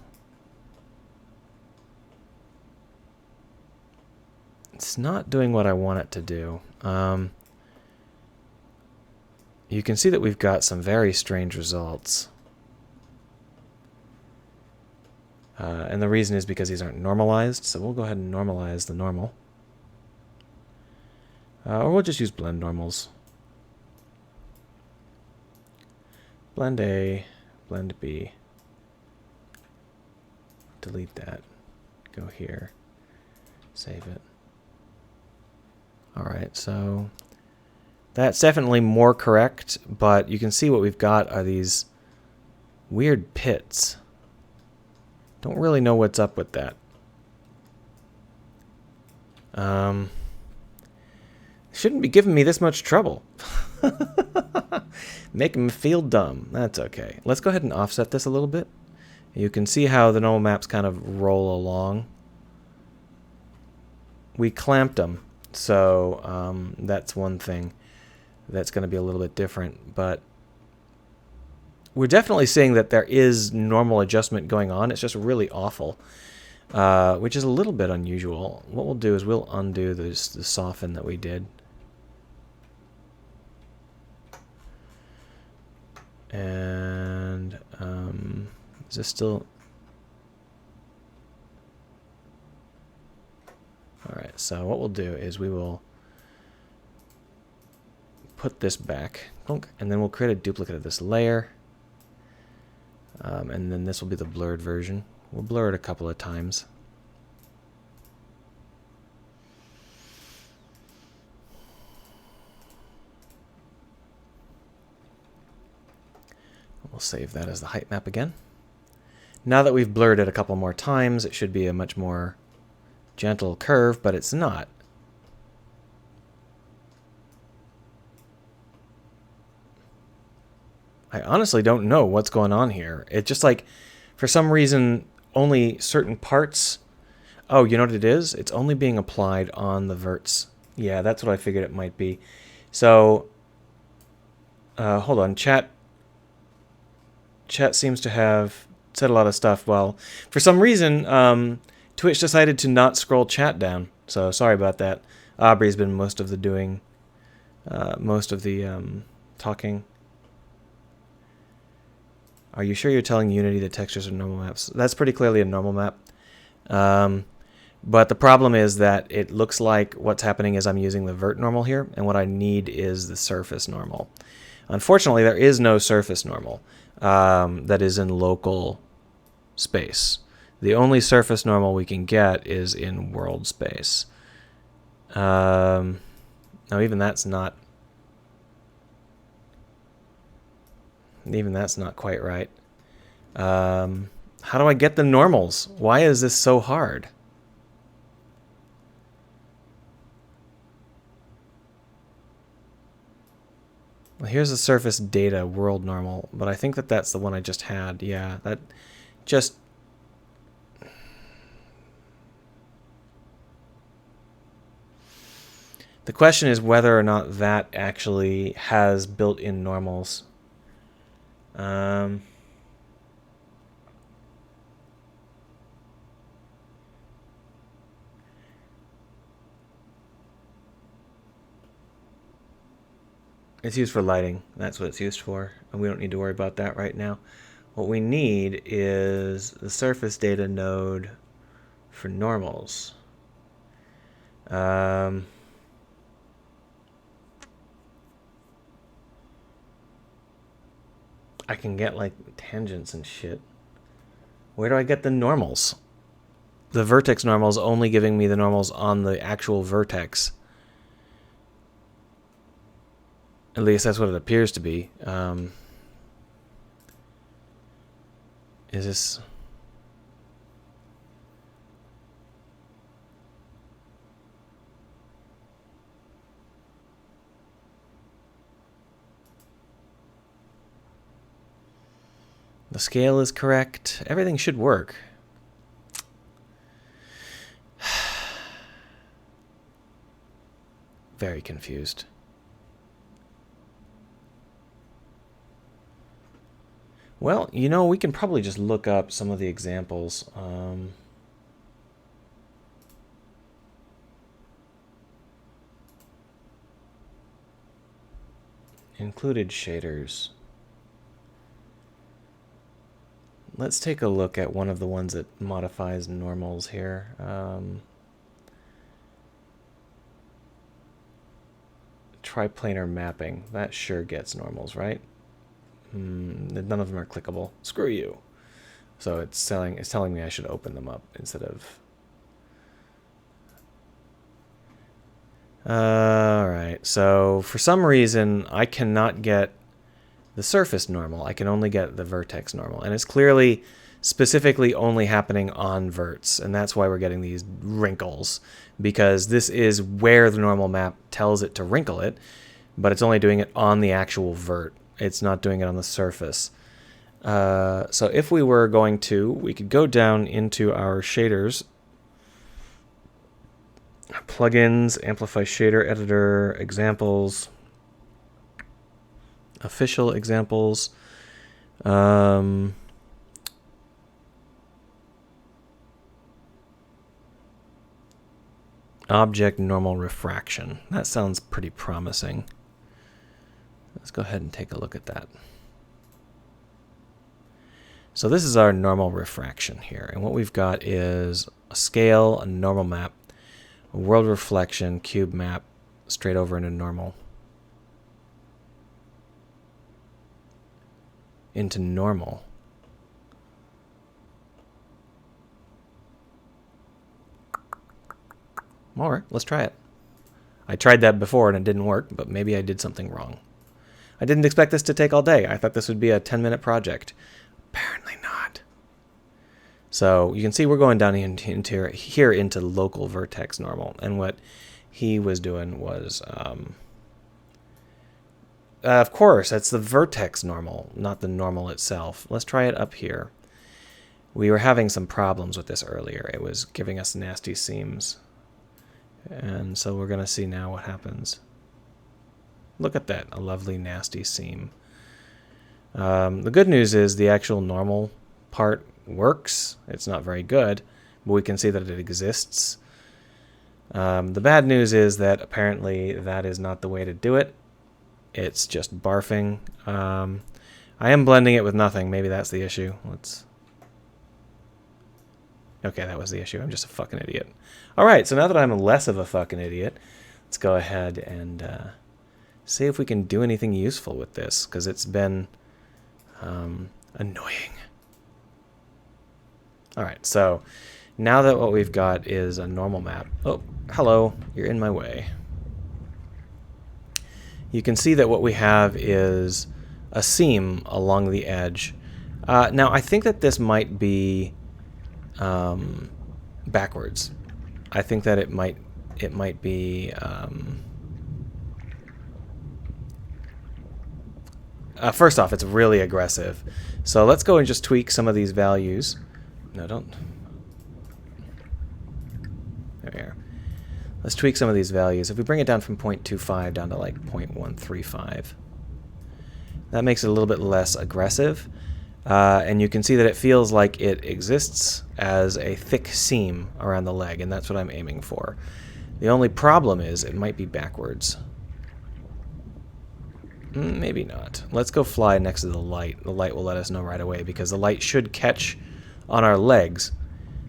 it's not doing what I want it to do. You can see that we've got some very strange results. And the reason is because these aren't normalized, so we'll go ahead and normalize the normal. Or we'll just use blend normals. Blend A, blend B. Delete that. Go here. Save it. Alright, so that's definitely more correct, but you can see what we've got are these weird pits. Don't really know what's up with that. Shouldn't be giving me this much trouble. Make them feel dumb. That's okay. Let's go ahead and offset this a little bit. You can see how the normal maps kind of roll along. We clamped them, so that's one thing that's going to be a little bit different. But we're definitely seeing that there is normal adjustment going on. It's just really awful, which is a little bit unusual. What we'll do is we'll undo the soften that we did. And is this still... Alright, so what we'll do is we will put this back, and then we'll create a duplicate of this layer. And then this will be the blurred version. We'll blur it a couple of times. We'll save that as the height map again. Now that we've blurred it a couple more times, it should be a much more gentle curve, but it's not. I honestly don't know what's going on here. It's just like, for some reason, only certain parts... Oh, you know what it is? It's only being applied on the verts. Yeah, that's what I figured it might be. So, hold on. Chat seems to have said a lot of stuff. Well, for some reason, Twitch decided to not scroll chat down. So, sorry about that. Aubrey's been most of the doing, most of the talking. Are you sure you're telling Unity the textures are normal maps? That's pretty clearly a normal map. But the problem is that it looks like what's happening is I'm using the vert normal here, and what I need is the surface normal. Unfortunately, there is no surface normal that is in local space. The only surface normal we can get is in world space. Now, even that's not... Even that's not quite right. How do I get the normals? Why is this so hard? Well, here's the surface data world normal, but I think that that's the one I just had. Yeah, that just... The question is whether or not that actually has built-in normals. It's used for lighting. That's what it's used for, and we don't need to worry about that right now. What we need is the surface data node for normals. I can get like tangents and shit. Where do I get the normals? The vertex normals only giving me the normals on the actual vertex. At least that's what it appears to be. Is this... The scale is correct. Everything should work. Very confused. Well, you know, we can probably just look up some of the examples. Included shaders. Let's take a look at one of the ones that modifies normals here. Triplanar mapping. That sure gets normals, right? None of them are clickable. Screw you. So it's telling me I should open them up instead of... Alright, so for some reason I cannot get the surface normal. I can only get the vertex normal. And it's clearly specifically only happening on verts. And that's why we're getting these wrinkles. Because this is where the normal map tells it to wrinkle it. But it's only doing it on the actual vert. It's not doing it on the surface. So if we were going to, we could go down into our shaders. Plugins, Amplify Shader Editor, Examples. Official examples. Object normal refraction. That sounds pretty promising. Let's go ahead and take a look at that. So this is our normal refraction here. And what we've got is a scale, a normal map, a world reflection, cube map, straight over into normal. Into normal. Alright, let's try it. I tried that before and it didn't work, but maybe I did something wrong. I didn't expect this to take all day. I thought this would be a 10-minute project. Apparently not. So you can see we're going down into local vertex normal. And what he was doing was... of course, that's the vertex normal, not the normal itself. Let's try it up here. We were having some problems with this earlier. It was giving us nasty seams. And so we're going to see now what happens. Look at that, a lovely nasty seam. The good news is the actual normal part works. It's not very good, but we can see that it exists. The bad news is that apparently that is not the way to do it. It's just barfing. I am blending it with nothing. Maybe that's the issue. Okay, that was the issue. I'm just a fucking idiot. Alright, so now that I'm less of a fucking idiot, let's go ahead and see if we can do anything useful with this, because it's been annoying. Alright, so now that what we've got is a normal map. Oh, hello. You're in my way. You can see that what we have is a seam along the edge. Now, I think that this might be backwards. I think that it might be... first off, it's really aggressive. So let's go and just tweak some of these values. No, don't. There we are. Let's tweak some of these values. If we bring it down from 0.25 down to like 0.135, that makes it a little bit less aggressive. And you can see that it feels like it exists as a thick seam around the leg, and that's what I'm aiming for. The only problem is it might be backwards. Maybe not. Let's go fly next to the light. The light will let us know right away, because the light should catch on our legs.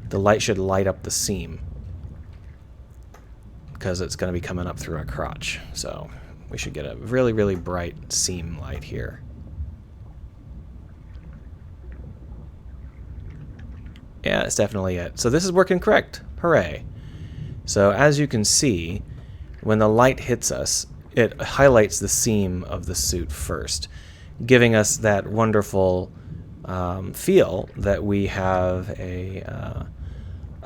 The light should light up the seam, because it's going to be coming up through our crotch. So we should get a really, really bright seam light here. Yeah, that's definitely it. So this is working correct. Hooray. So as you can see, when the light hits us, it highlights the seam of the suit first, giving us that wonderful feel that we have a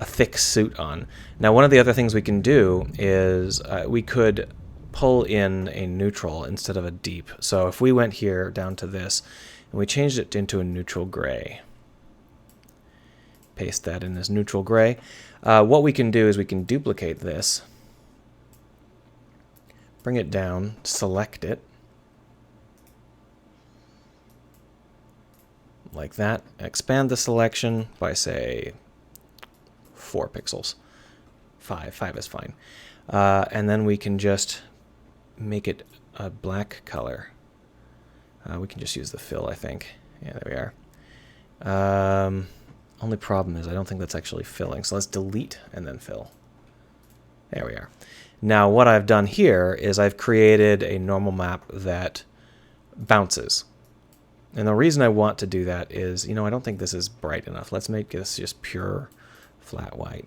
thick suit on. Now, one of the other things we can do is we could pull in a neutral instead of a deep. So if we went here down to this, and and we changed it into a neutral gray. Paste that in as neutral gray. What we can do is we can duplicate this, bring it down, select it, like that. Expand the selection by, say, 4 pixels. 5 is fine. And then we can just make it a black color. We can just use the fill, I think. Yeah, there we are. Only problem is I don't think that's actually filling. So let's delete and then fill. There we are. Now what I've done here is I've created a normal map that bounces. And the reason I want to do that is, I don't think this is bright enough. Let's make this just pure flat white.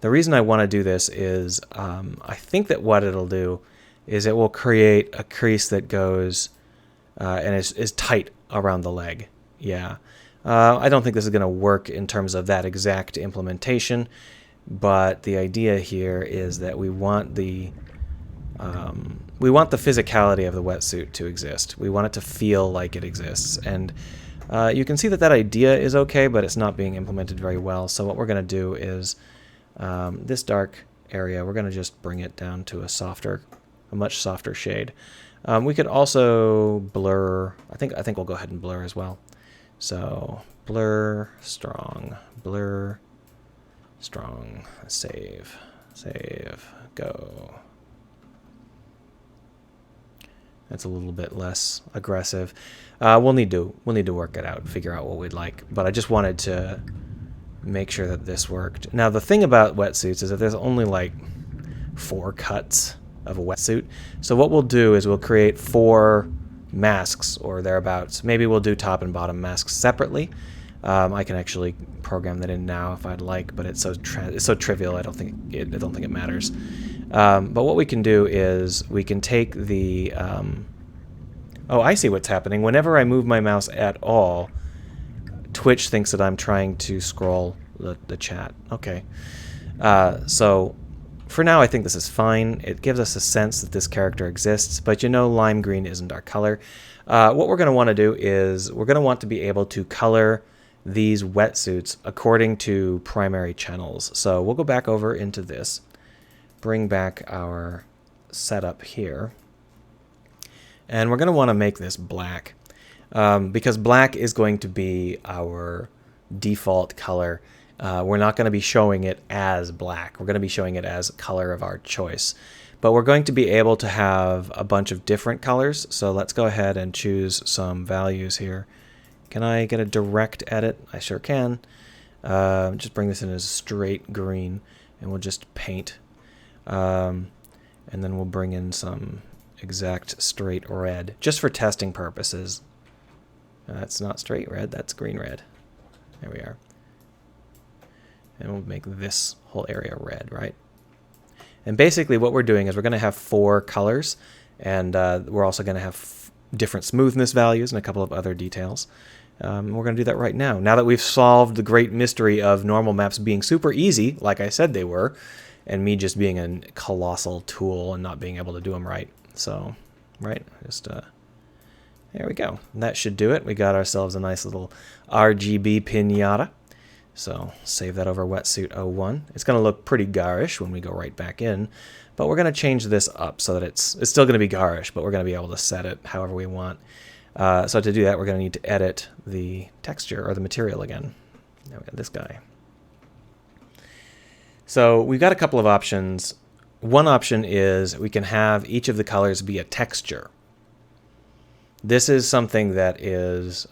The reason I want to do this is I think that what it'll do is it will create a crease that goes and is tight around the leg. Yeah. I don't think this is going to work in terms of that exact implementation, but the idea here is that we want the physicality of the wetsuit to exist. We want it to feel like it exists, and you can see that idea is okay, but it's not being implemented very well. So what we're going to do is this dark area, we're going to just bring it down to a much softer shade. We could also blur. I think we'll go ahead and blur as well. So blur strong, save, go. That's a little bit less aggressive. We'll need to work it out, figure out what we'd like. But I just wanted to make sure that this worked. Now the thing about wetsuits is that there's only like 4 cuts of a wetsuit. So what we'll do is we'll create 4 masks or thereabouts. Maybe we'll do top and bottom masks separately. I can actually program that in now if I'd like, but it's so trivial. I don't think it matters. But what we can do is we can take the. Oh, I see what's happening. Whenever I move my mouse at all, Twitch thinks that I'm trying to scroll the chat. Okay. So for now, I think this is fine. It gives us a sense that this character exists, but lime green isn't our color. What we're going to want to do is we're going to want to be able to color these wetsuits according to primary channels. So we'll go back over into this, bring back our setup here, and we're going to want to make this black because black is going to be our default color. We're not going to be showing it as black. We're going to be showing it as color of our choice. But we're going to be able to have a bunch of different colors. So let's go ahead and choose some values here. Can I get a direct edit? I sure can. Just bring this in as straight green, and we'll just paint. And then we'll bring in some exact straight red, just for testing purposes. That's not straight red, that's green red. There we are. And we'll make this whole area red, right? And basically what we're doing is we're going to have 4 colors, and we're also going to have different smoothness values and a couple of other details. We're going to do that right now. Now that we've solved the great mystery of normal maps being super easy, like I said they were, and me just being a colossal tool and not being able to do them right. So, right, just there we go. That should do it. We got ourselves a nice little RGB pinata. So save that over wetsuit 01. It's going to look pretty garish when we go right back in, but we're going to change this up so that it's still going to be garish, but we're going to be able to set it however we want. So to do that, we're going to need to edit the texture or the material again. Now we got this guy. So we've got a couple of options. One option is we can have each of the colors be a texture. This is something that is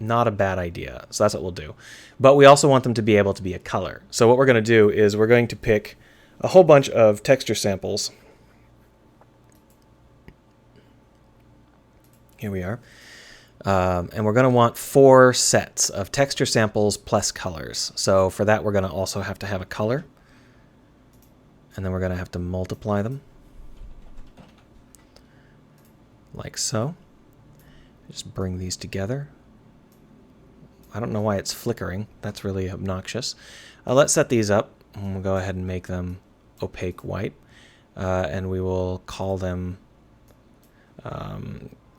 not a bad idea. So that's what we'll do. But we also want them to be able to be a color. So what we're going to do is we're going to pick a whole bunch of texture samples. Here we are. And we're going to want 4 sets of texture samples plus colors. So for that, we're going to also have to have a color. And then we're going to have to multiply them. Like so. Just bring these together. I don't know why it's flickering. That's really obnoxious. Let's set these up. And we'll go ahead and make them opaque white. And we will call them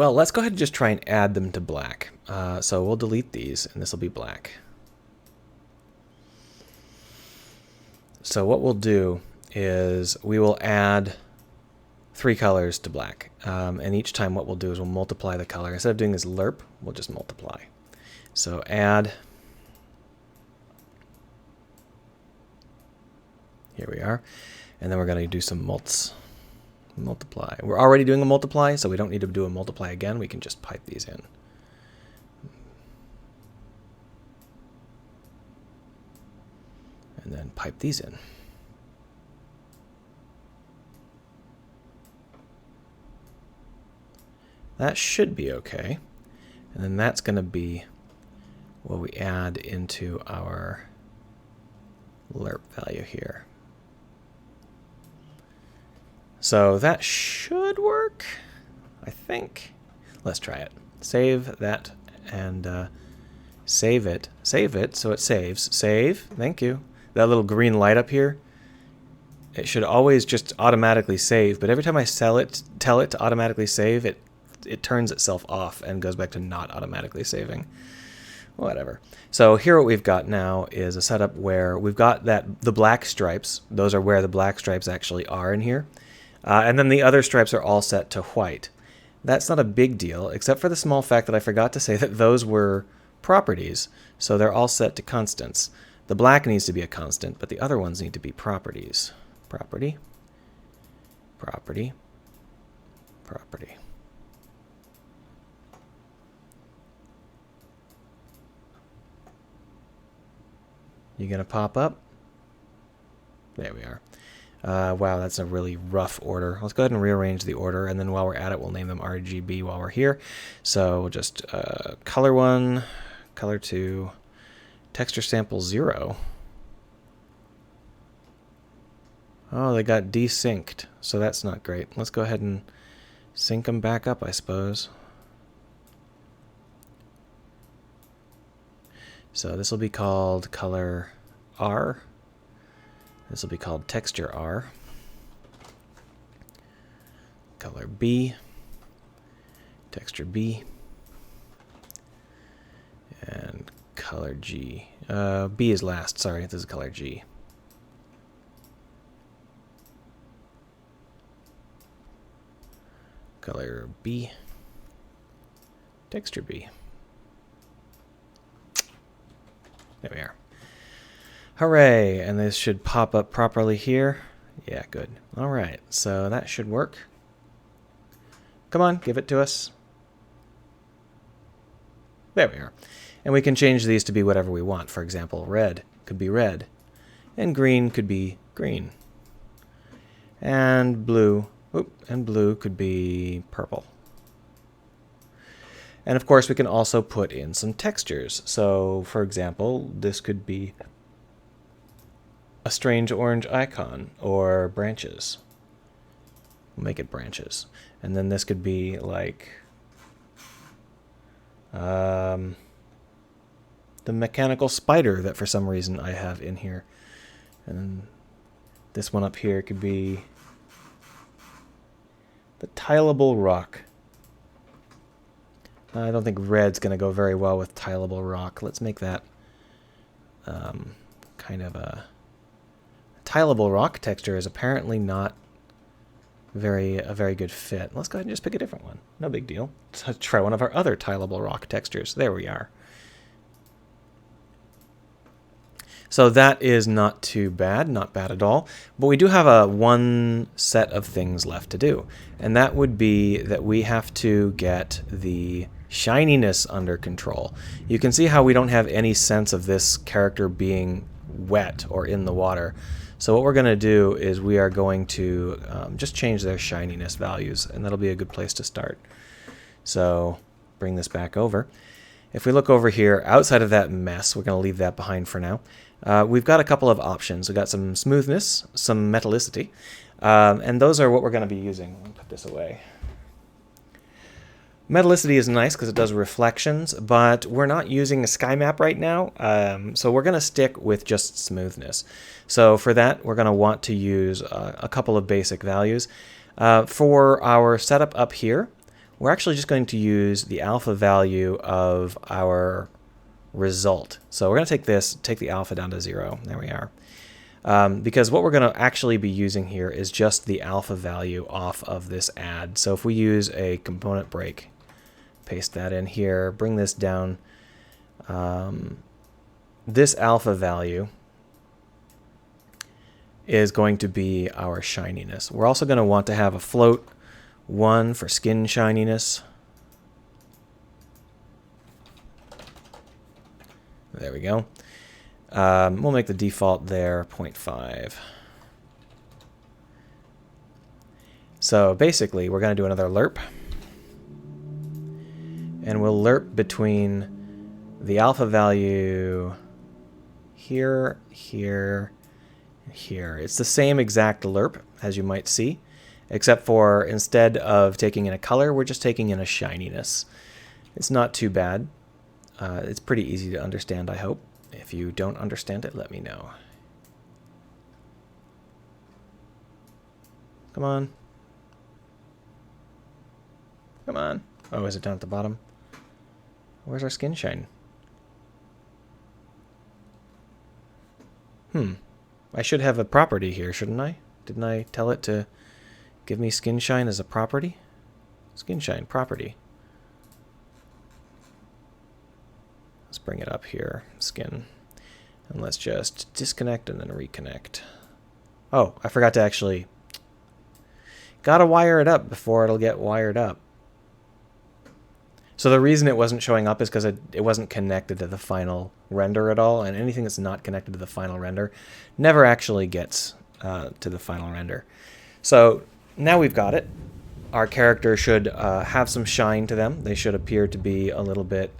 Well, let's go ahead and just try and add them to black. So we'll delete these, and this will be black. So what we'll do is we will add 3 colors to black. And each time what we'll do is we'll multiply the color. Instead of doing this lerp, we'll just multiply. So add. Here we are. And then we're going to do some multiply. We're already doing a multiply, so we don't need to do a multiply again. We can just pipe these in. And then pipe these in. That should be okay. And then that's going to be what we add into our lerp value here. So that should work, I think. Let's try it. Save that and save it. Save it so it saves. Save. Thank you. That little green light up here, it should always just automatically save. But every time I tell it to automatically save, it turns itself off and goes back to not automatically saving. Whatever. So here what we've got now is a setup where we've got the black stripes. Those are where the black stripes actually are in here. And then the other stripes are all set to white. That's not a big deal, except for the small fact that I forgot to say that those were properties. So they're all set to constants. The black needs to be a constant, but the other ones need to be properties. Property, property, property. You gonna pop up? There we are. Wow, that's a really rough order. Let's go ahead and rearrange the order, and then while we're at it, we'll name them RGB while we're here. So we'll just color 1, color 2, texture sample 0. Oh, they got desynced, so that's not great. Let's go ahead and sync them back up, I suppose. So this will be called color R. This will be called texture R. Color B. Texture B. And color G. B is last, sorry, this is color G. Color B. Texture B. There we are. Hooray! And this should pop up properly here. Yeah, good. All right, so that should work. Come on, give it to us. There we are. And we can change these to be whatever we want. For example, red could be red. And green could be green. And blue could be purple. And of course, we can also put in some textures. So, for example, this could be a strange orange icon or branches. We'll make it branches. And then this could be like the mechanical spider that for some reason I have in here. And this one up here could be the tileable rock. I don't think red's going to go very well with tileable rock. Let's make that kind of a tileable rock texture is apparently not a very good fit. Let's go ahead and just pick a different one. No big deal. Let's try one of our other tileable rock textures. There we are. So that is not too bad, not bad at all. But we do have one set of things left to do. And that would be that we have to get the shininess under control. You can see how we don't have any sense of this character being wet or in the water. So what we're going to do is we are going to just change their shininess values, and that'll be a good place to start. So bring this back over. If we look over here, outside of that mess, we're going to leave that behind for now. We've got a couple of options. We've got some smoothness, some metallicity, and those are what we're going to be using. Let me put this away. Metallicity is nice because it does reflections, but we're not using a sky map right now, so we're going to stick with just smoothness. So for that, we're going to want to use a couple of basic values. For our setup up here, we're actually just going to use the alpha value of our result. So we're going to take the alpha down to 0. There we are. Because what we're going to actually be using here is just the alpha value off of this add. So if we use a component break, paste that in here, bring this down, this alpha value is going to be our shininess. We're also going to want to have a float 1 for skin shininess. There we go. We'll make the default there 0.5. So basically, we're going to do another lerp. And we'll lerp between the alpha value here, here, and here. It's the same exact lerp, as you might see, except for instead of taking in a color, we're just taking in a shininess. It's not too bad. It's pretty easy to understand, I hope. If you don't understand it, let me know. Come on. Come on. Oh, is it down at the bottom? Where's our skin shine? I should have a property here, shouldn't I? Didn't I tell it to give me skin shine as a property? Skin shine property. Let's bring it up here, skin. And let's just disconnect and then reconnect. Oh, I forgot to actually... Gotta wire it up before it'll get wired up. So the reason it wasn't showing up is because it wasn't connected to the final render at all, and anything that's not connected to the final render never actually gets to the final render. So now we've got it. Our character should have some shine to them. They should appear to be a little bit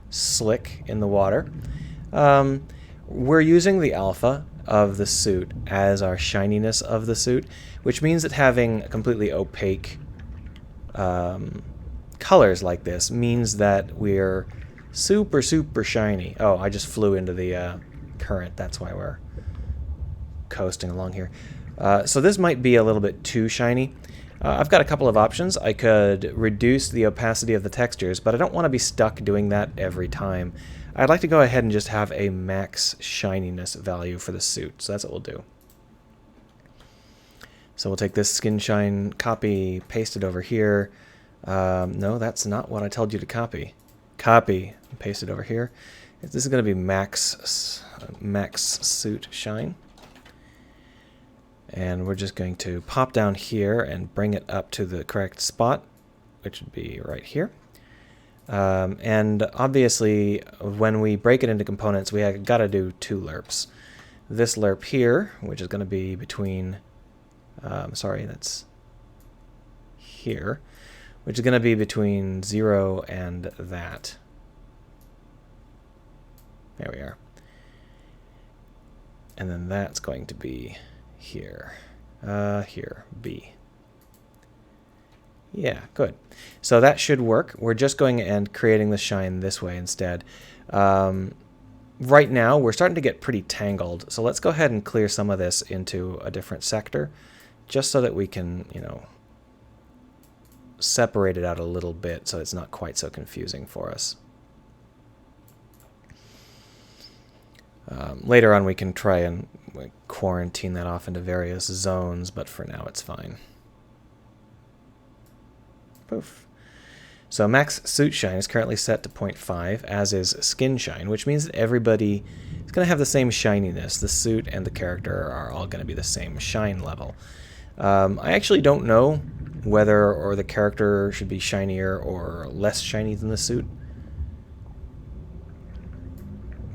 slick in the water. We're using the alpha of the suit as our shininess of the suit, which means that having completely opaque colors like this means that we're super, super shiny. Oh, I just flew into the current. That's why we're coasting along here. So this might be a little bit too shiny. I've got a couple of options. I could reduce the opacity of the textures, but I don't want to be stuck doing that every time. I'd like to go ahead and just have a max shininess value for the suit. So that's what we'll do. So we'll take this skin shine copy, paste it over here. No, that's not what I told you to copy. Copy, paste it over here. This is going to be max suit shine. And we're just going to pop down here and bring it up to the correct spot, which would be right here. And obviously, when we break it into components, we have got to do 2 lerps. This lerp here, which is going to be between, sorry, that's here, which is going to be between 0 and that. There we are. And then that's going to be here. Here, B. Yeah, good. So that should work. We're just going and creating the shine this way instead. Right now, we're starting to get pretty tangled. So let's go ahead and clear some of this into a different sector, just so that we can, you know, separate it out a little bit so it's not quite so confusing for us. Later on, we can try and quarantine that off into various zones, but for now, it's fine. Poof. So max suit shine is currently set to 0.5, as is skin shine, which means that everybody is going to have the same shininess. The suit and the character are all going to be the same shine level. I actually don't know whether or the character should be shinier or less shiny than the suit.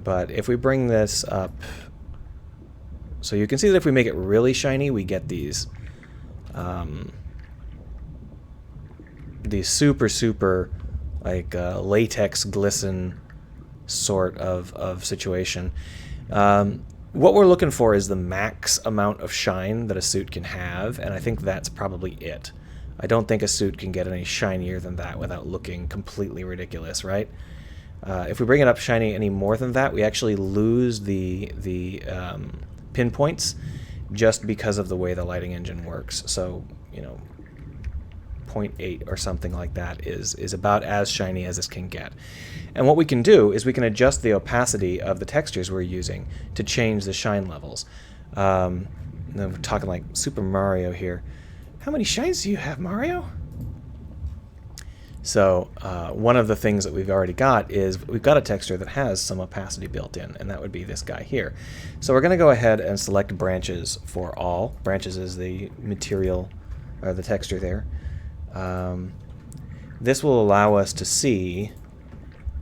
But if we bring this up, so you can see that if we make it really shiny, we get these super like latex glisten sort of situation. What we're looking for is the max amount of shine that a suit can have, and I think that's probably it. I don't think a suit can get any shinier than that without looking completely ridiculous, right? If we bring it up shiny any more than that, we actually lose the pinpoints just because of the way the lighting engine works. So, you know, 0.8 or something like that is about as shiny as this can get. And what we can do is we can adjust the opacity of the textures we're using to change the shine levels. We're talking like Super Mario here. How many shines do you have, Mario? So one of the things that we've already got is we've got a texture that has some opacity built in, and that would be this guy here. So we're going to go ahead and select branches for all. Branches is the material, or the texture there. This will allow us to see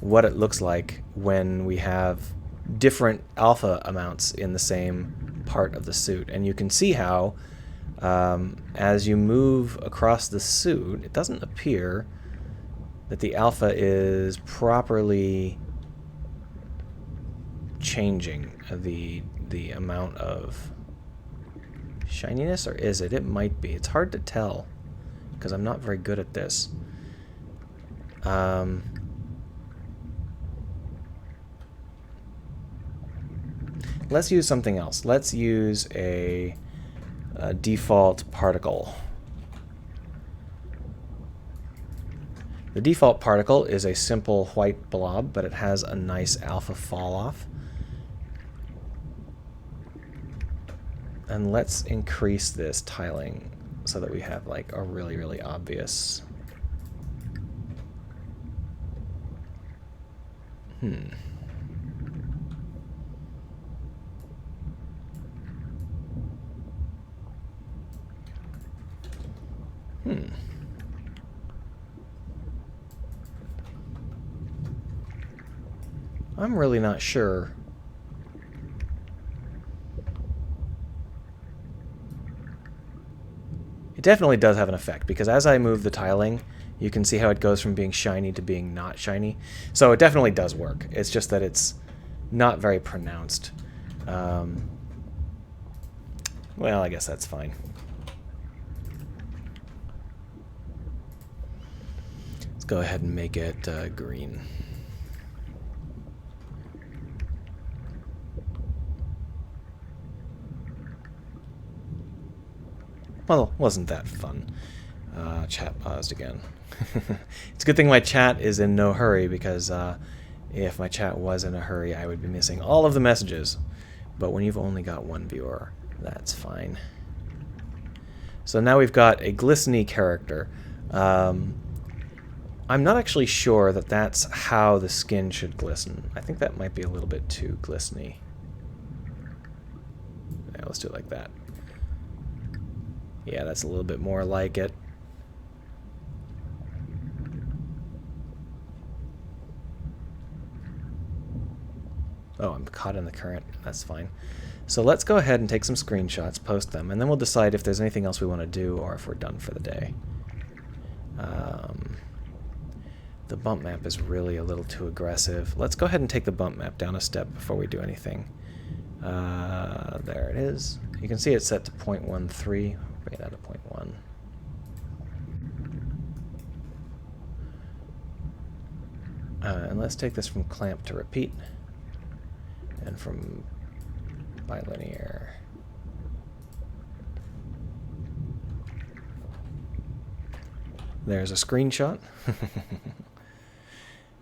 what it looks like when we have different alpha amounts in the same part of the suit. And you can see how as you move across the suit, it doesn't appear that the alpha is properly changing the amount of shininess, or is it? It might be. It's hard to tell because I'm not very good at this. Let's use something else. Let's use a default particle. The default particle is a simple white blob, but it has a nice alpha fall off. And let's increase this tiling so that we have like a really, really obvious. I'm really not sure. It definitely does have an effect, because as I move the tiling, you can see how it goes from being shiny to being not shiny. So it definitely does work. It's just that it's not very pronounced. Well, I guess that's fine. Let's go ahead and make it green. Well, wasn't that fun? Chat paused again. It's a good thing my chat is in no hurry, because if my chat was in a hurry, I would be missing all of the messages. But when you've only got one viewer, that's fine. So now we've got a glisteny character. I'm not actually sure that that's how the skin should glisten. I think that might be a little bit too glisteny. Yeah, let's do it like that. Yeah, that's a little bit more like it. Oh, I'm caught in the current. That's fine. So let's go ahead and take some screenshots, post them, and then we'll decide if there's anything else we want to do or if we're done for the day. The bump map is really a little too aggressive. Let's go ahead and take the bump map down a step before we do anything. There it is. You can see it's set to 0.13. Bring it down to 0.1. And let's take this from clamp to repeat, and from bilinear. There's a screenshot.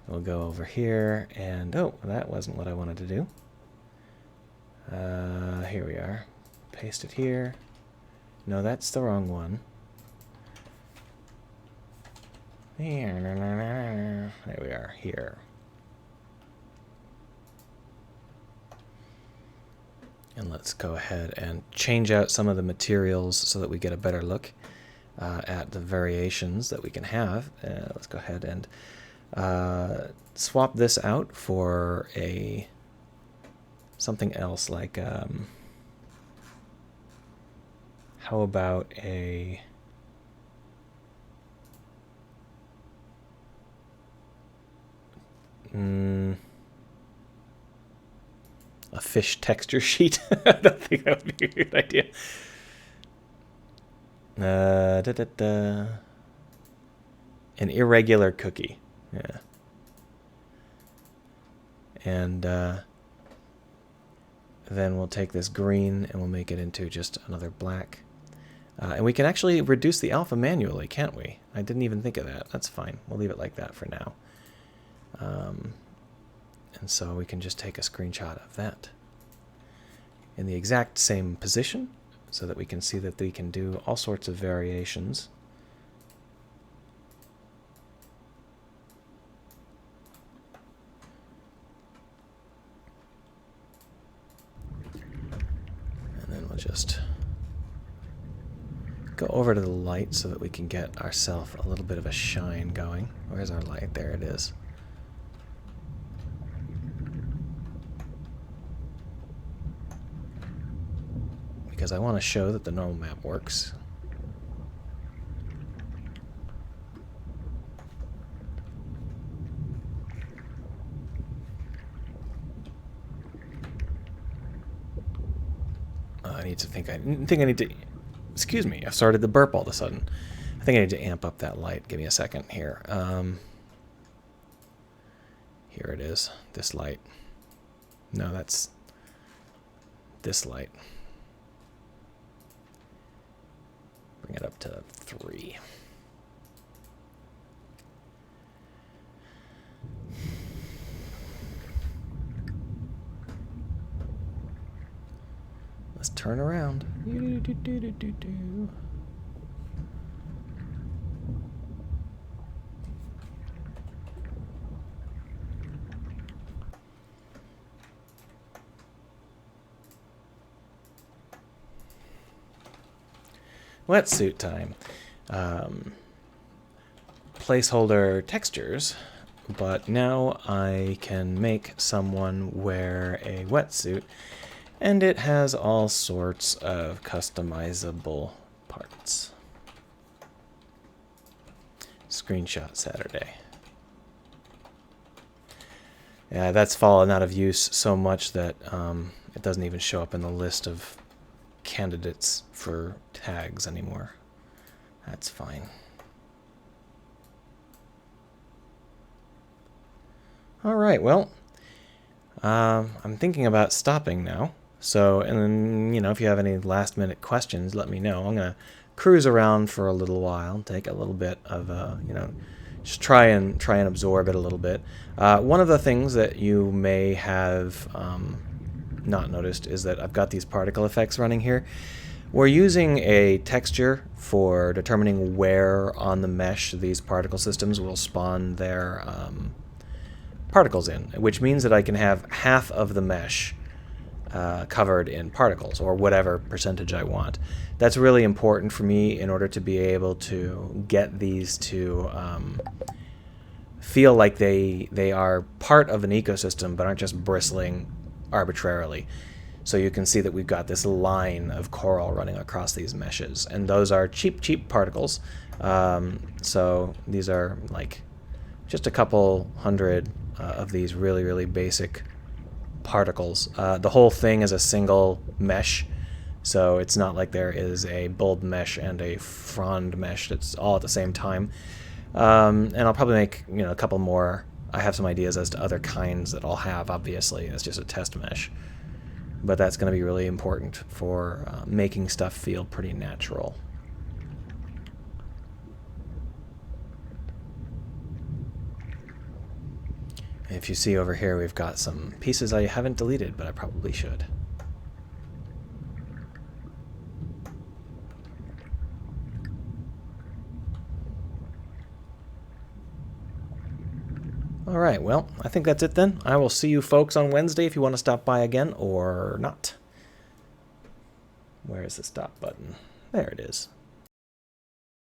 We'll go over here, and oh, that wasn't what I wanted to do. Here we are. Paste it here. No, that's the wrong one. There we are, here. And let's go ahead and change out some of the materials so that we get a better look at the variations that we can have. Let's go ahead and swap this out for something else, like how about a fish texture sheet. I don't think that would be a good idea. An irregular cookie. Yeah. And then we'll take this green and we'll make it into just another black. And we can actually reduce the alpha manually, can't we? I didn't even think of that. That's fine. We'll leave it like that for now. And so we can just take a screenshot of that in the exact same position so that we can see that we can do all sorts of variations. And then we'll just go over to the light so that we can get ourselves a little bit of a shine going. Where's our light? There it is. Because I want to show that the normal map works. I think I need to. Excuse me, I've started to burp all of a sudden. I think I need to amp up that light. Give me a second here. Here it is. This light. No, that's this light. Bring it up to 3. Let's turn around. Wetsuit time. Placeholder textures, but now I can make someone wear a wetsuit, and it has all sorts of customizable parts. Screenshot Saturday. Yeah, that's fallen out of use so much that it doesn't even show up in the list of candidates for tags anymore. That's fine. All right, well, I'm thinking about stopping now. So, and then, you know, if you have any last minute questions, let me know. I'm going to cruise around for a little while, take a little bit of, you know, just try and absorb it a little bit. One of the things that you may have not noticed is that I've got these particle effects running here. We're using a texture for determining where on the mesh these particle systems will spawn their particles in, which means that I can have half of the mesh covered in particles, or whatever percentage I want. That's really important for me in order to be able to get these to feel like they are part of an ecosystem, but aren't just bristling arbitrarily. So you can see that we've got this line of coral running across these meshes, and those are cheap particles. So these are like just a couple hundred of these really basic particles. The whole thing is a single mesh, so it's not like there is a bulb mesh and a frond mesh that's all at the same time. And I'll probably make, you know, a couple more. I have some ideas as to other kinds that I'll have, obviously. It's just a test mesh. But that's going to be really important for making stuff feel pretty natural. If you see over here, we've got some pieces I haven't deleted, but I probably should. All right, well, I think that's it then. I will see you folks on Wednesday if you want to stop by again or not. Where is the stop button? There it is.